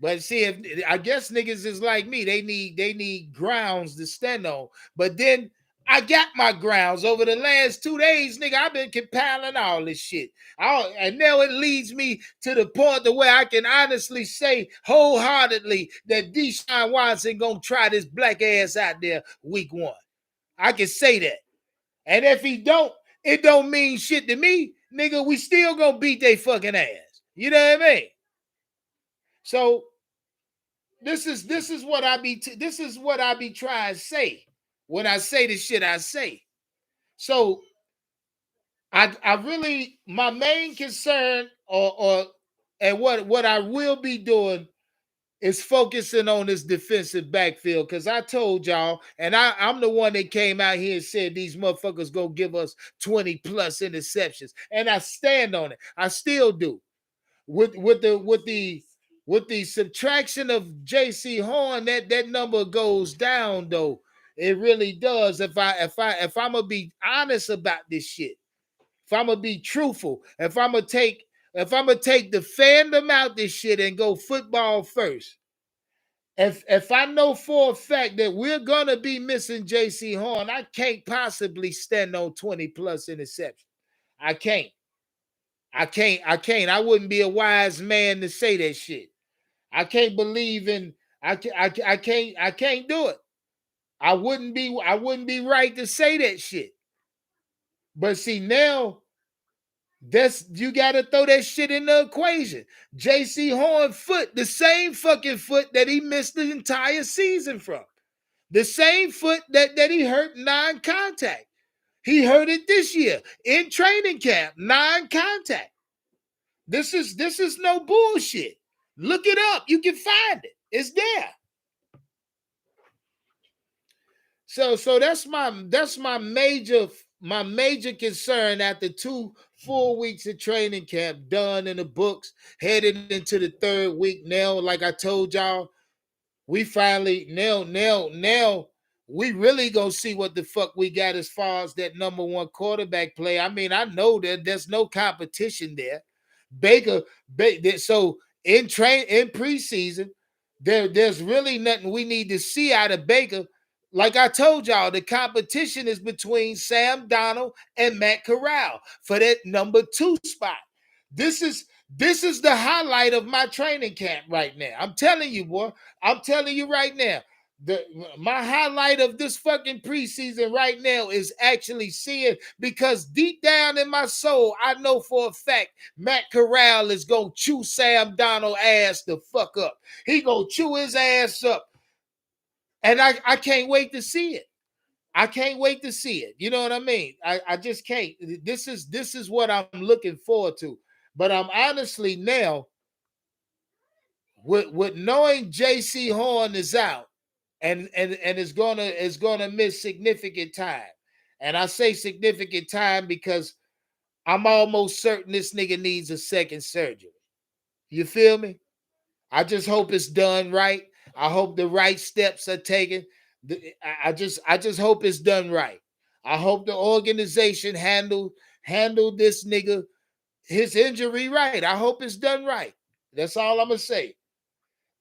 But see, if I guess niggas is like me, they need grounds to stand on. But then I got my grounds over the last 2 days, nigga. I've been compiling all this shit. And now it leads me to the point to where I can honestly say wholeheartedly that Deshaun Watson gonna try this black ass out there week one. I can say that. And if he don't, it don't mean shit to me, nigga. We still gonna beat they fucking ass. You know what I mean? So this is what I be trying to say when I say the shit I say. So I really, my main concern and what I will be doing is focusing on this defensive backfield, because I told y'all, and I'm the one that came out here and said these motherfuckers go give us 20 plus interceptions, and I stand on it. I still do. With the subtraction of JC Horn, that number goes down though. It really does. If I'm gonna be honest about this shit, if I'm gonna be truthful, if I'm gonna take the fandom out this shit and go football first. If I know for a fact that we're gonna be missing JC Horn, I can't possibly stand on 20 plus interceptions. I can't. I wouldn't be a wise man to say that shit. I can't believe in. I can't do it. I wouldn't be right to say that shit. But see now, you gotta throw that shit in the equation. JC Horn foot, the same fucking foot that he missed the entire season from. The same foot that he hurt non-contact. He hurt it this year in training camp, non-contact. This is no bullshit. Look it up. You can find it. It's there. So that's my major concern after 2 full weeks of training camp done in the books, headed into the 3rd week now. Like I told y'all, we finally now we really gonna see what the fuck we got as far as that number one quarterback play. I mean, I know that there's no competition there. Baker, so in preseason, there's really nothing we need to see out of Baker. Like I told y'all, the competition is between Sam Darnold and Matt Corral for that number 2 spot. This is the highlight of my training camp right now. I'm telling you, boy. I'm telling you right now. My highlight of this fucking preseason right now is actually seeing, because deep down in my soul, I know for a fact Matt Corral is gonna chew Sam Darnold ass the fuck up. He gonna chew his ass up. And I can't wait to see it. I can't wait to see it. You know what I mean? I just can't. This is what I'm looking forward to. But I'm honestly now, with knowing JC Horn is out and is gonna miss significant time. And I say significant time because I'm almost certain this nigga needs a second surgery. You feel me? I just hope it's done right. I hope the right steps are taken. I just hope it's done right. I hope the organization handled this nigga, his injury, right. I hope it's done right. That's all I'm gonna say.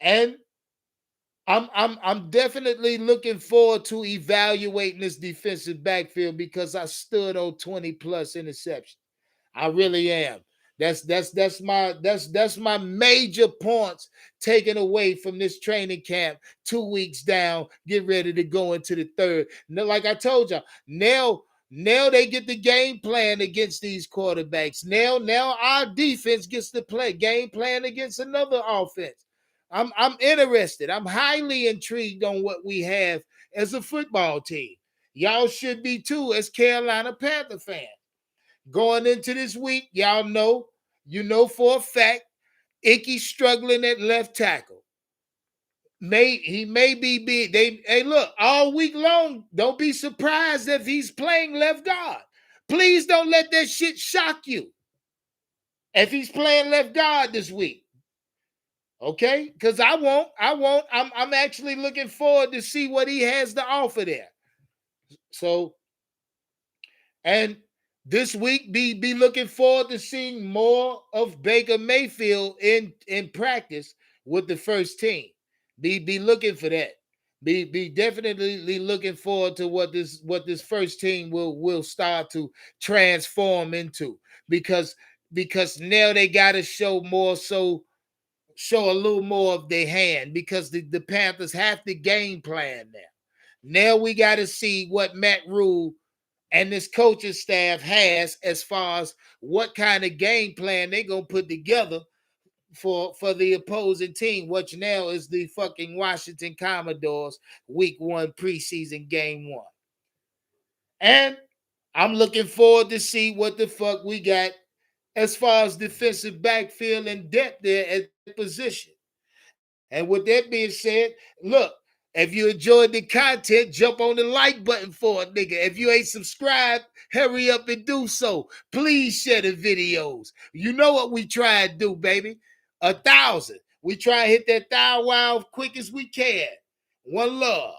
And I'm definitely looking forward to evaluating this defensive backfield because I stood on 20 plus interceptions. I really am. That's my major points taken away from this training camp. 2 weeks down, get ready to go into the third. Now, like I told y'all, now they get the game plan against these quarterbacks. Now our defense gets to play game plan against another offense. I'm interested. I'm highly intrigued on what we have as a football team. Y'all should be too, as Carolina Panther fans. Going into this week, y'all know, for a fact, Icky's struggling at left tackle. He may be hey, look, all week long, don't be surprised if he's playing left guard. Please don't let that shit shock you. If he's playing left guard this week. Okay? Because I won't. I'm actually looking forward to see what he has to offer there. So, and this week, be looking forward to seeing more of Baker Mayfield in practice with the first team. Be looking for that. Be definitely looking forward to what this first team will start to transform into, because now they got to show a little more of their hand, because the Panthers have the game plan now. Now we got to see what Matt Rule and this coaching staff has as far as what kind of game plan they're going to put together for the opposing team, which now is the fucking Washington Commodores Week 1 preseason game 1. And I'm looking forward to see what the fuck we got as far as defensive backfield and depth there at position. And with that being said, look, if you enjoyed the content, jump on the like button for it, nigga. If you ain't subscribed, hurry up and do so. Please share the videos. You know what we try to do, baby. 1,000. We try to hit that 1,000 quick as we can. One love.